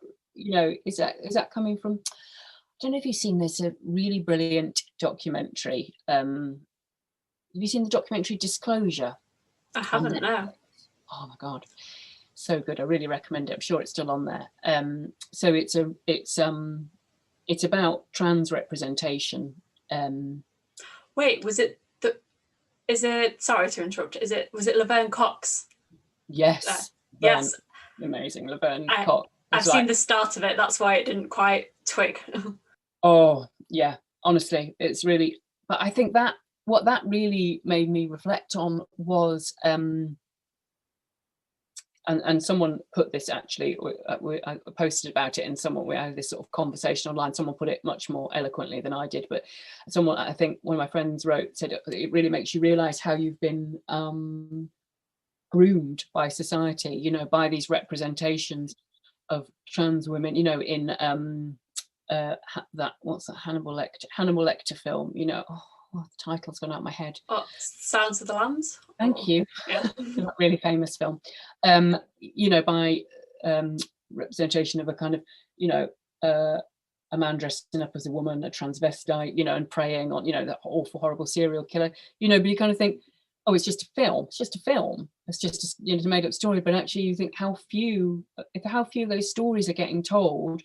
coming from? I don't know if you've seen this, a really brilliant documentary. Have you seen the documentary Disclosure? I haven't, no. Oh my God, so good. I really recommend it. I'm sure it's still on there. So it's about trans representation. Wait, sorry to interrupt, was it Laverne Cox? Yes. Yes. Amazing. Laverne Cox. I've seen the start of it, that's why it didn't quite twig. Oh yeah, honestly, it's really, but I think that what that really made me reflect on was and someone put this, actually, I posted about it, and we had this sort of conversation online. Someone put it much more eloquently than I did, but someone, I think one of my friends said it really makes you realize how you've been groomed by society, by these representations of trans women, in that, what's that Hannibal Lecter film, the title's gone out of my head. Oh, Silence of the Lambs. Thank you. Yeah. That really famous film. By representation of a kind of, a man dressing up as a woman, a transvestite, and preying on, that awful, horrible serial killer, but you kind of think, oh, it's just a film. It's just a film. It's just a made up story. But actually, you think how few of those stories are getting told,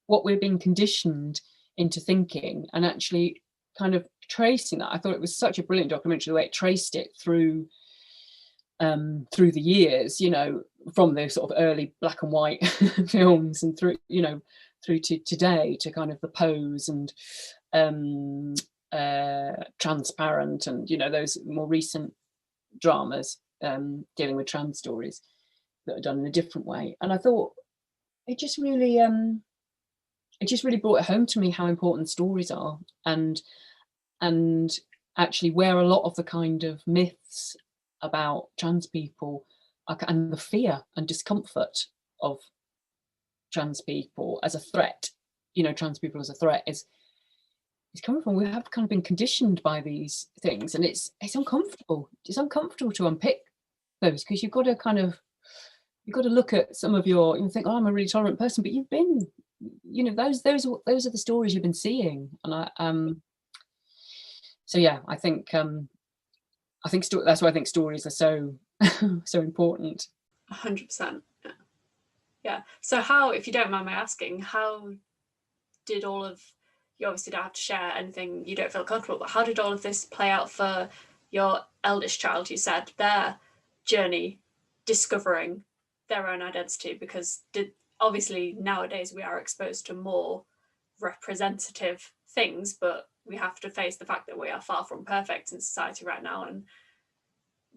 what we're being conditioned into thinking, and actually kind of tracing that. I thought it was such a brilliant documentary, the way it traced it through the years, from the sort of early black and white films, and through to today, to kind of the Pose and Transparent, and those more recent dramas dealing with trans stories that are done in a different way. And I thought it just really brought it home to me how important stories are, and actually where a lot of the kind of myths about trans people and the fear and discomfort of trans people as a threat, trans people as a threat is coming from, we have kind of been conditioned by these things, and it's uncomfortable. It's uncomfortable to unpick those, because you've got to look at some of you think, oh, I'm a really tolerant person, but you've been, those are the stories you've been seeing. And so yeah, I think that's why I think stories are so so important. 100%. Yeah. So how, if you don't mind my asking, how did all of, you obviously don't have to share anything you don't feel comfortable, but how did all of this play out for your eldest child? You said their journey discovering their own identity, because obviously nowadays we are exposed to more representative things, but we have to face the fact that we are far from perfect in society right now. And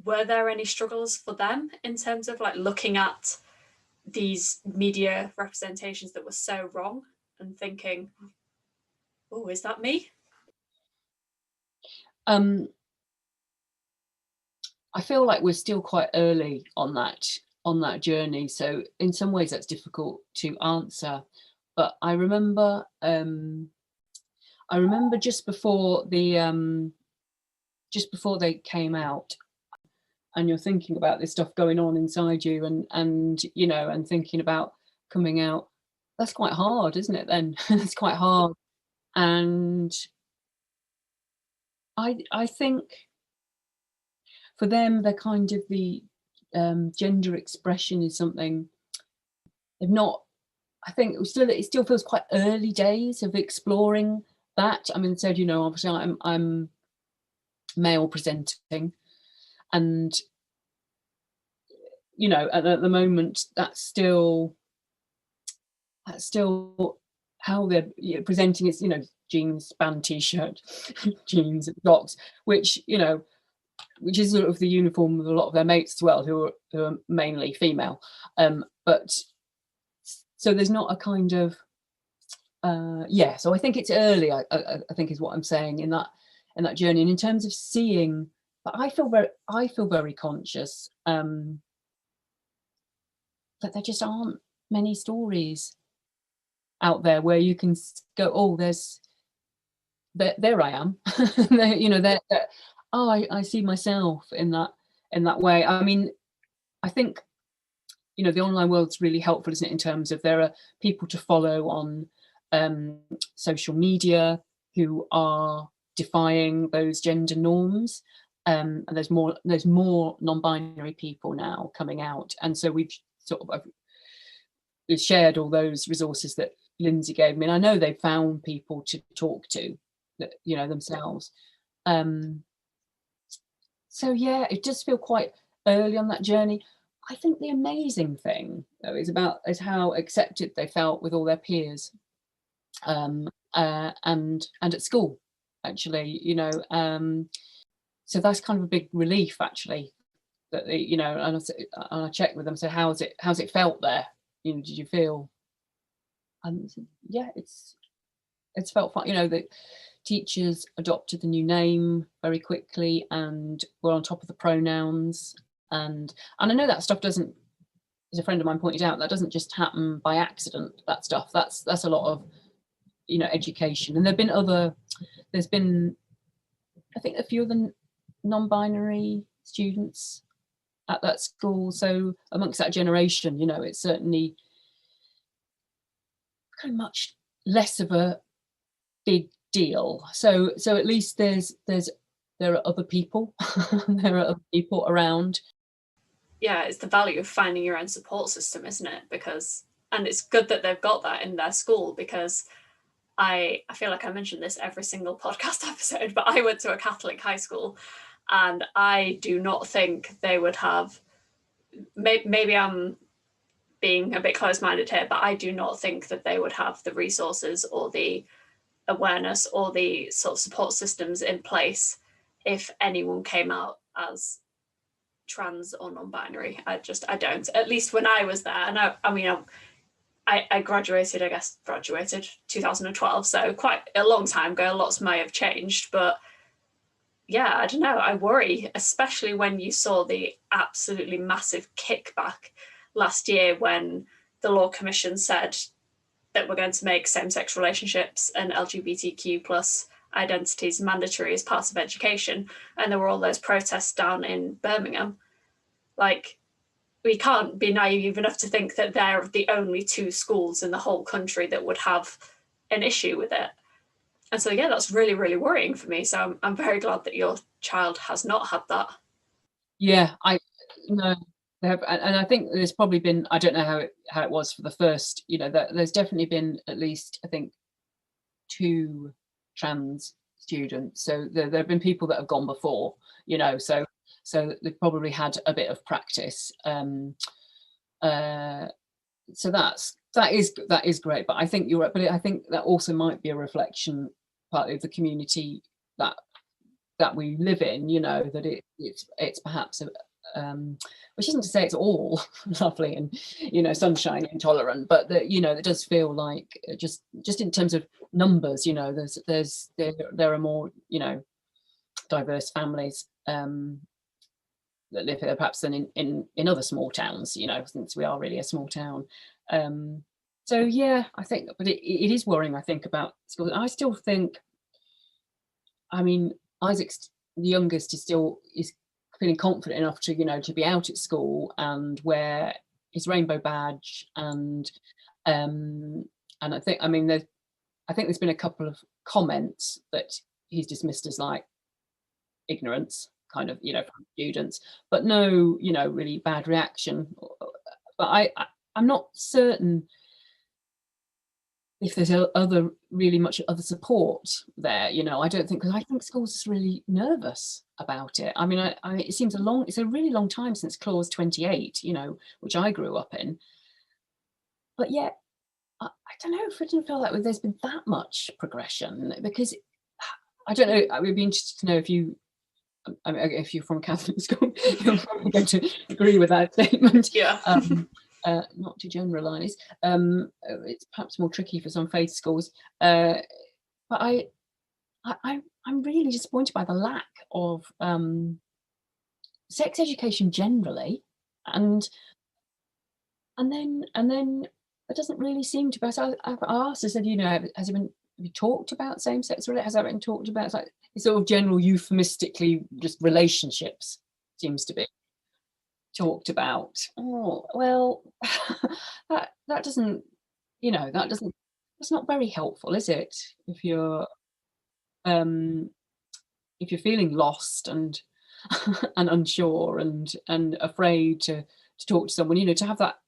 were there any struggles for them in terms of like looking at these media representations that were so wrong and thinking, oh, is that me? I feel like we're still quite early on that journey, so in some ways that's difficult to answer. But I remember just before they came out, and you're thinking about this stuff going on inside you, and thinking about coming out. That's quite hard, isn't it? Then it's quite hard, and I think for them, they're kind of the gender expression is something they've not. I think it still feels quite early days of exploring that. I mean, so obviously I'm male presenting, and at the moment that's still how they're presenting. It's jeans, band t-shirt, jeans, socks, which is sort of the uniform of a lot of their mates as well, who are mainly female. But so there's not a kind of so I think it's early. I think is what I'm saying in that journey. And in terms of seeing, but I feel very conscious that there just aren't many stories out there where you can go, oh, there I am. I see myself in that way. I mean, I think the online world's really helpful, isn't it, in terms of there are people to follow on social media who are defying those gender norms, and there's more non-binary people now coming out, and so we've sort of shared all those resources that Lindsay gave me, and I know they found people to talk to that themselves. So yeah, it does feel quite early on that journey. I think the amazing thing though is how accepted they felt with all their peers, and at school, actually, so that's kind of a big relief, actually, that they, and I checked with them. So how's it felt there? Did you feel? And yeah, it's felt fine. The teachers adopted the new name very quickly and were on top of the pronouns. And I know that stuff doesn't, as a friend of mine pointed out, that doesn't just happen by accident. That stuff, that's a lot of education. And there's been I think a few of the non-binary students at that school. So amongst that generation, it's certainly kind of much less of a big deal. So at least there are other people. There are other people around. Yeah, it's the value of finding your own support system, isn't it? And it's good that they've got that in their school, because I feel like I mention this every single podcast episode, but I went to a Catholic high school, and I do not think they would have, maybe I'm being a bit close-minded here, but I do not think that they would have the resources or the awareness or the sort of support systems in place if anyone came out as trans or non-binary. I don't, at least when I was there. And I graduated 2012, so quite a long time ago. Lots may have changed, but yeah, I don't know. I worry, especially when you saw the absolutely massive kickback last year when the Law Commission said that we're going to make same-sex relationships and LGBTQ plus identities mandatory as part of education, and there were all those protests down in Birmingham. Like, we can't be naive enough to think that they're the only two schools in the whole country that would have an issue with it. And so, yeah, that's really, really worrying for me. So I'm very glad that your child has not had that. Yeah, I no, they have, and I think there's probably been, I don't know how it was for the first, there's definitely been at least, I think, 2 trans students. So there have been people that have gone before, so they've probably had a bit of practice. Uh, so that is great. But I think you're right. But I think that also might be a reflection, partly of the community that we live in. That it's perhaps which isn't to say it's all lovely and sunshine and tolerant, but that it does feel like just in terms of numbers, there are more diverse families that live here perhaps than in other small towns, since we are really a small town. So yeah, I think, but it is worrying, I think, about schools. I still think, I mean, Isaac's the youngest is feeling confident enough to be out at school and wear his rainbow badge, and I think, I mean, there's been a couple of comments that he's dismissed as like ignorance, kind of, from students, but no, really bad reaction. But I'm not certain if there's really much other support there. I don't think, because I think schools are really nervous about it. I mean, it seems it's a really long time since Clause 28, which I grew up in. But yet, I don't know if I didn't feel like there's been that much progression, because I don't know. I would be interested to know if you're from Catholic school, you're probably going to agree with that statement. Yeah. Not to generalise. It's perhaps more tricky for some faith schools. But I'm really disappointed by the lack of sex education generally, and then it doesn't really seem to be. So I've asked, I said, have you talked about same-sex relationships? Has that been talked about? It's like it's sort of general euphemistically just relationships seems to be talked about. Oh well, that doesn't, that's not very helpful, is it? Um if you're feeling lost and and unsure and afraid to talk to someone, to have that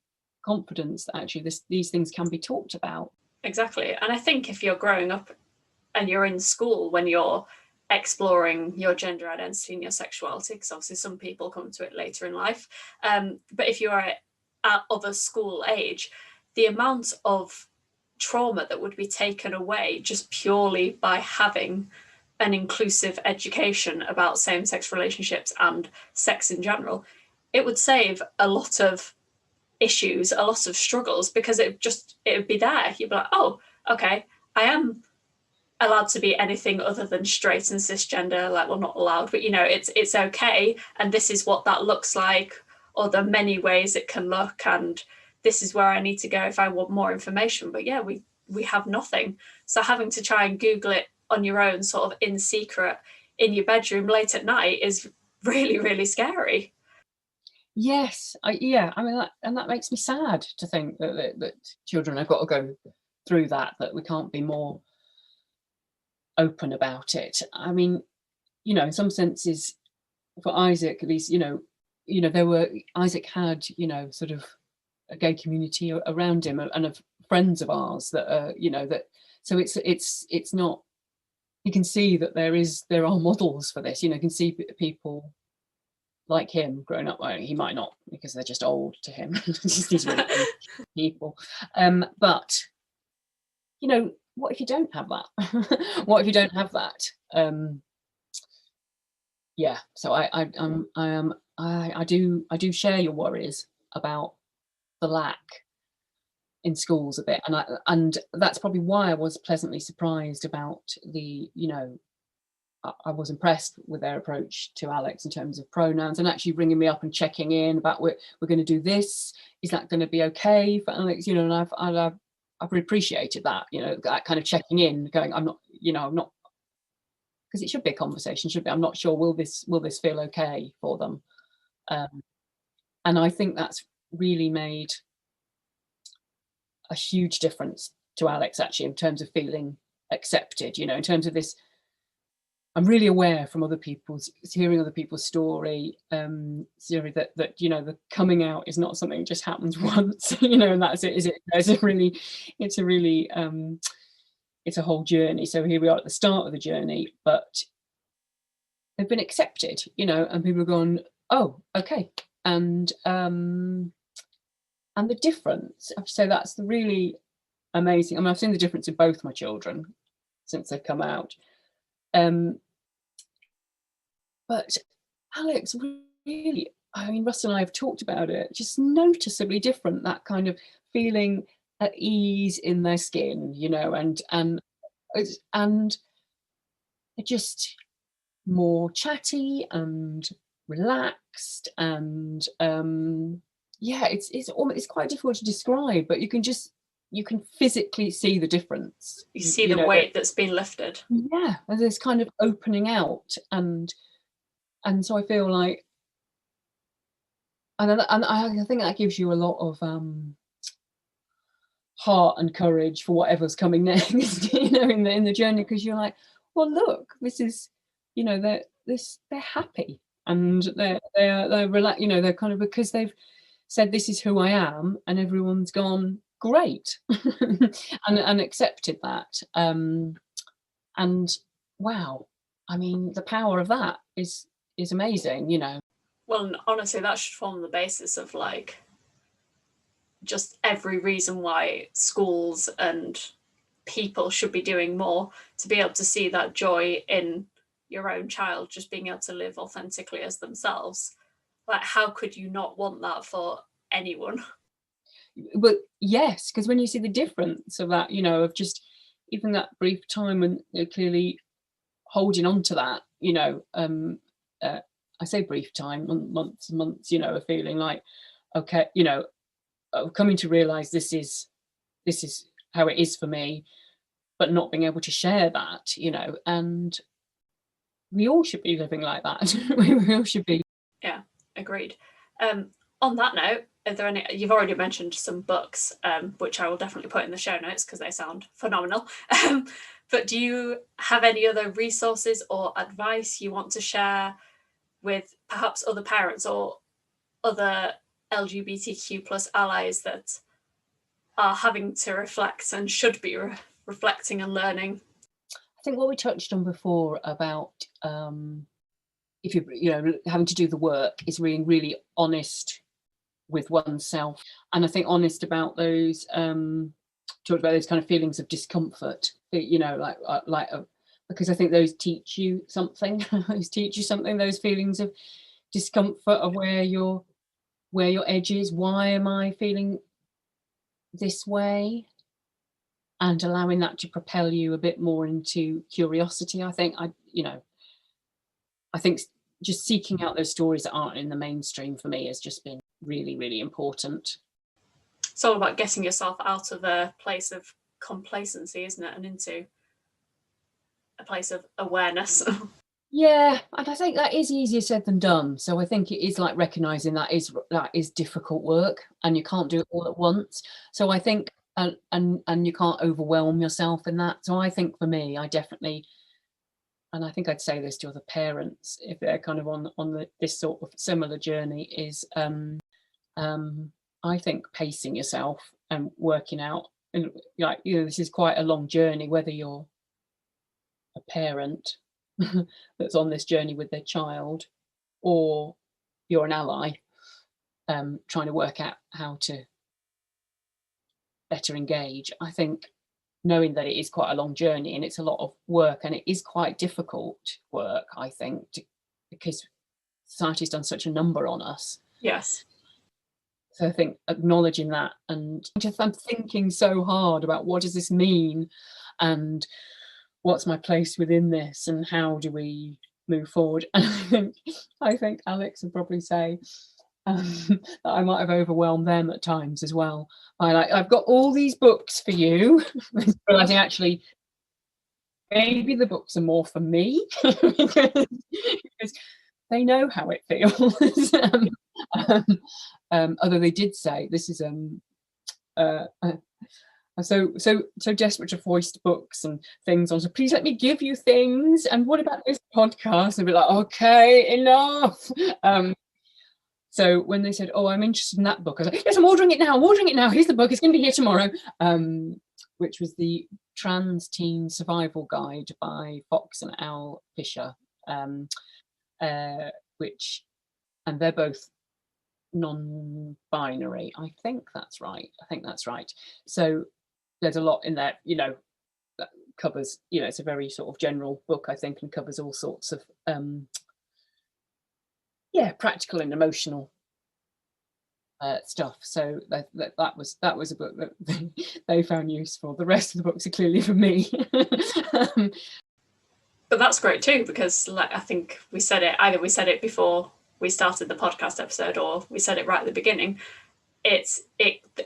confidence that actually these things can be talked about. Exactly. And I think if you're growing up and you're in school when you're exploring your gender identity and your sexuality, because obviously some people come to it later in life, but if you're at other school age, the amount of trauma that would be taken away just purely by having an inclusive education about same-sex relationships and sex in general, it would save a lot of issues, a lot of struggles, because it would be there. You'd be like, oh, okay, I am allowed to be anything other than straight and cisgender. Like, well, not allowed, but it's okay, and this is what that looks like, or the many ways it can look, and this is where I need to go if I want more information. But yeah, we have nothing. So having to try and Google it on your own, sort of in secret in your bedroom late at night, is really, really scary. Yes, I mean, that makes me sad to think that children have got to go through that we can't be more open about it. I mean, in some senses, for Isaac at least, Isaac had, sort of a gay community around him, and of friends of ours that are, that. So it's not. You can see that there are models for this. You can see people like him growing up. Well, he might not, because they're just old to him. These really old people. But what if you don't have that? What if you don't have that? Yeah. So I do share your worries about the lack in schools a bit, and that's probably why I was pleasantly surprised about the I was impressed with their approach to Alex in terms of pronouns, and actually ringing me up and checking in about we're going to do this. Is that going to be okay for Alex? You know, and I've really appreciated that. You know, that kind of checking in, going, I'm not, because it should be a conversation, should be. I'm not sure. Will this feel okay for them? And I think that's really made a huge difference to Alex, actually, in terms of feeling accepted. You know, in terms of this. I'm really aware from hearing other people's story, that the coming out is not something that just happens once, and that's it. Is it? It's a really, it's a whole journey. So here we are at the start of the journey, but they've been accepted, and people have gone, oh, okay, and the difference. I have to say that's the really amazing. I mean, I've seen the difference in both my children since they've come out. But Alex, really, I mean, Russ and I have talked about it, just noticeably different, that kind of feeling at ease in their skin, and they're just more chatty and relaxed, and it's quite difficult to describe, but you can physically see the difference. You see the weight that's been lifted. Yeah, and there's kind of opening out, and so I feel like, and I think that gives you a lot of heart and courage for whatever's coming next, in the journey, because you're like, well, look, this is, they're happy, and they're relaxed, they're kind of, because they've said this is who I am, and everyone's gone great and accepted that, and wow, I mean, the power of that is amazing, Well, honestly, that should form the basis of just every reason why schools and people should be doing more, to be able to see that joy in your own child just being able to live authentically as themselves. Like, how could you not want that for anyone? But yes, because when you see the difference of that, of just even that brief time, and they're clearly holding on to that, I say brief time, months, of feeling like, okay, coming to realize this is how it is for me, but not being able to share that, and we all should be living like that. We all should be. Yeah, agreed. On that note, are there any? You've already mentioned some books, which I will definitely put in the show notes because they sound phenomenal. But do you have any other resources or advice you want to share with perhaps other parents or other LGBTQ plus allies that are having to reflect and should be reflecting and learning? I think what we touched on before about if you're having to do the work is being really honest with oneself, and I think honest about those talked about those kind of feelings of discomfort, because I think those teach you something. Those feelings of discomfort, of where your edge is. Why am I feeling this way? And allowing that to propel you a bit more into curiosity. I think just seeking out those stories that aren't in the mainstream for me has just been really, really important. It's all about getting yourself out of a place of complacency, isn't it, and into a place of awareness. Yeah, and I think that is easier said than done. So I think it is like recognizing that is difficult work, and you can't do it all at once. So I think, and you can't overwhelm yourself in that. So I think for me, I definitely, and I think I'd say this to other parents if they're kind of on this sort of similar journey, is I think pacing yourself and working out, and this is quite a long journey, whether you're a parent that's on this journey with their child, or you're an ally trying to work out how to better engage. I think knowing that it is quite a long journey and it's a lot of work, and it is quite difficult work, I think, because society's done such a number on us. Yes. So I think acknowledging that, and I'm thinking so hard about what does this mean, and what's my place within this, and how do we move forward? And I think Alex would probably say that I might have overwhelmed them at times as well. I've got all these books for you, realizing actually maybe the books are more for me because they know how it feels. Although they did say this is so desperate to foist books and things on. So please let me give you things. And what about this podcast? And be like, okay, enough. So when they said, "Oh, I'm interested in that book," I was like, "Yes, I'm ordering it now. I'm ordering it now. Here's the book. It's going to be here tomorrow." Which was the Trans Teen Survival Guide by Fox and Al Fisher, and they're both non-binary. I think that's right. So there's a lot in there, that covers, it's a very sort of general book, I think, and covers all sorts of practical and emotional stuff. So that was a book that they found useful. The rest of the books are clearly for me. But that's great too, because I think we said it before we started the podcast episode, or we said it right at the beginning.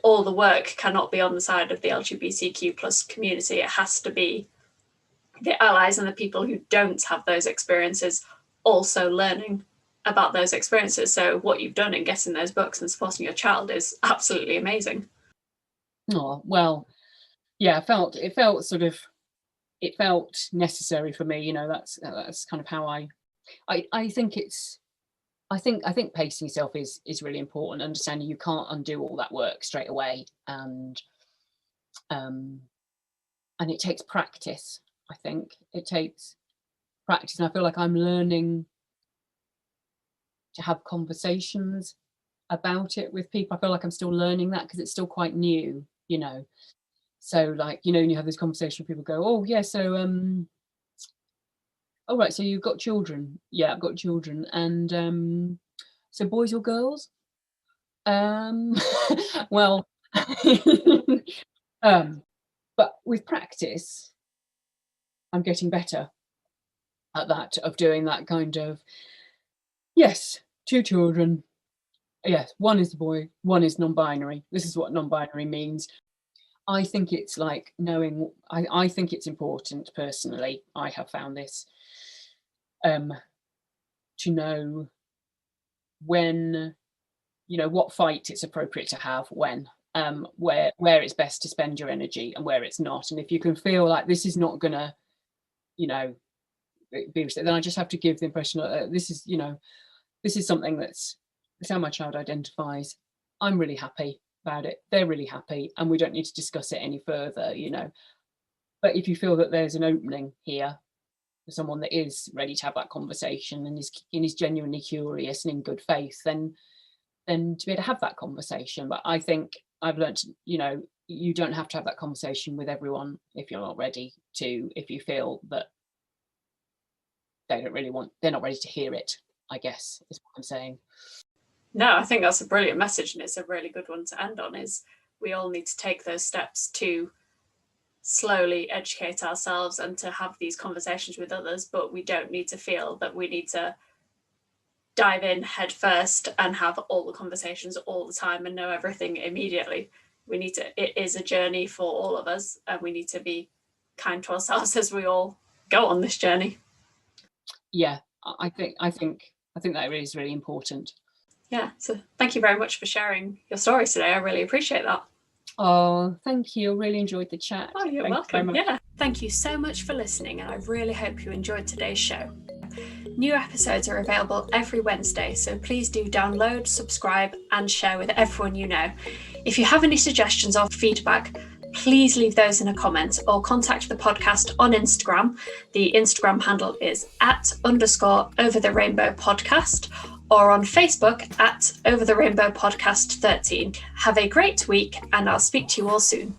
All the work cannot be on the side of the LGBTQ plus community. It has to be the allies and the people who don't have those experiences also learning about those experiences. So what you've done in getting those books and supporting your child is absolutely amazing. Oh, well, yeah, it felt necessary for me. That's kind of how I think it's. I think pacing yourself is really important. Understanding you can't undo all that work straight away, and it takes practice. I think it takes practice, and I feel like I'm learning to have conversations about it with people. I feel like I'm still learning that because it's still quite new, So when you have this conversation, people go, "Oh yeah, so oh right, so you've got children?" "Yeah, I've got children." "And so boys or girls?" Well, but with practice, I'm getting better at that, of doing that kind of, yes, 2 children. Yes, one is the boy, one is non-binary. This is what non-binary means. I think it's like knowing, I think it's important personally, I have found this, to know when, what fight it's appropriate to have when, where it's best to spend your energy and where it's not. And if you can feel like this is not gonna, be, then I just have to give the impression that this is something that's how my child identifies. I'm really happy about it. They're really happy, and we don't need to discuss it any further, But if you feel that there's an opening here for someone that is ready to have that conversation and is genuinely curious and in good faith, then to be able to have that conversation. But I think I've learned, you don't have to have that conversation with everyone if you're not ready to, if you feel that they're not ready to hear it, I guess, is what I'm saying. No, I think that's a brilliant message, and it's a really good one to end on, is we all need to take those steps to slowly educate ourselves and to have these conversations with others, but we don't need to feel that we need to dive in head first and have all the conversations all the time and know everything immediately. It is a journey for all of us, and we need to be kind to ourselves as we all go on this journey. Yeah, I think that is really important. Yeah, so thank you very much for sharing your story today. I really appreciate that. Oh, thank you. I really enjoyed the chat. Oh, you're welcome. Yeah. Thank you so much for listening, and I really hope you enjoyed today's show. New episodes are available every Wednesday, so please do download, subscribe, and share with everyone you know. If you have any suggestions or feedback, please leave those in a comment or contact the podcast on Instagram. The Instagram handle is @_overtherainbowpodcast, or on Facebook @overtherainbowpodcast13. Have a great week, and I'll speak to you all soon.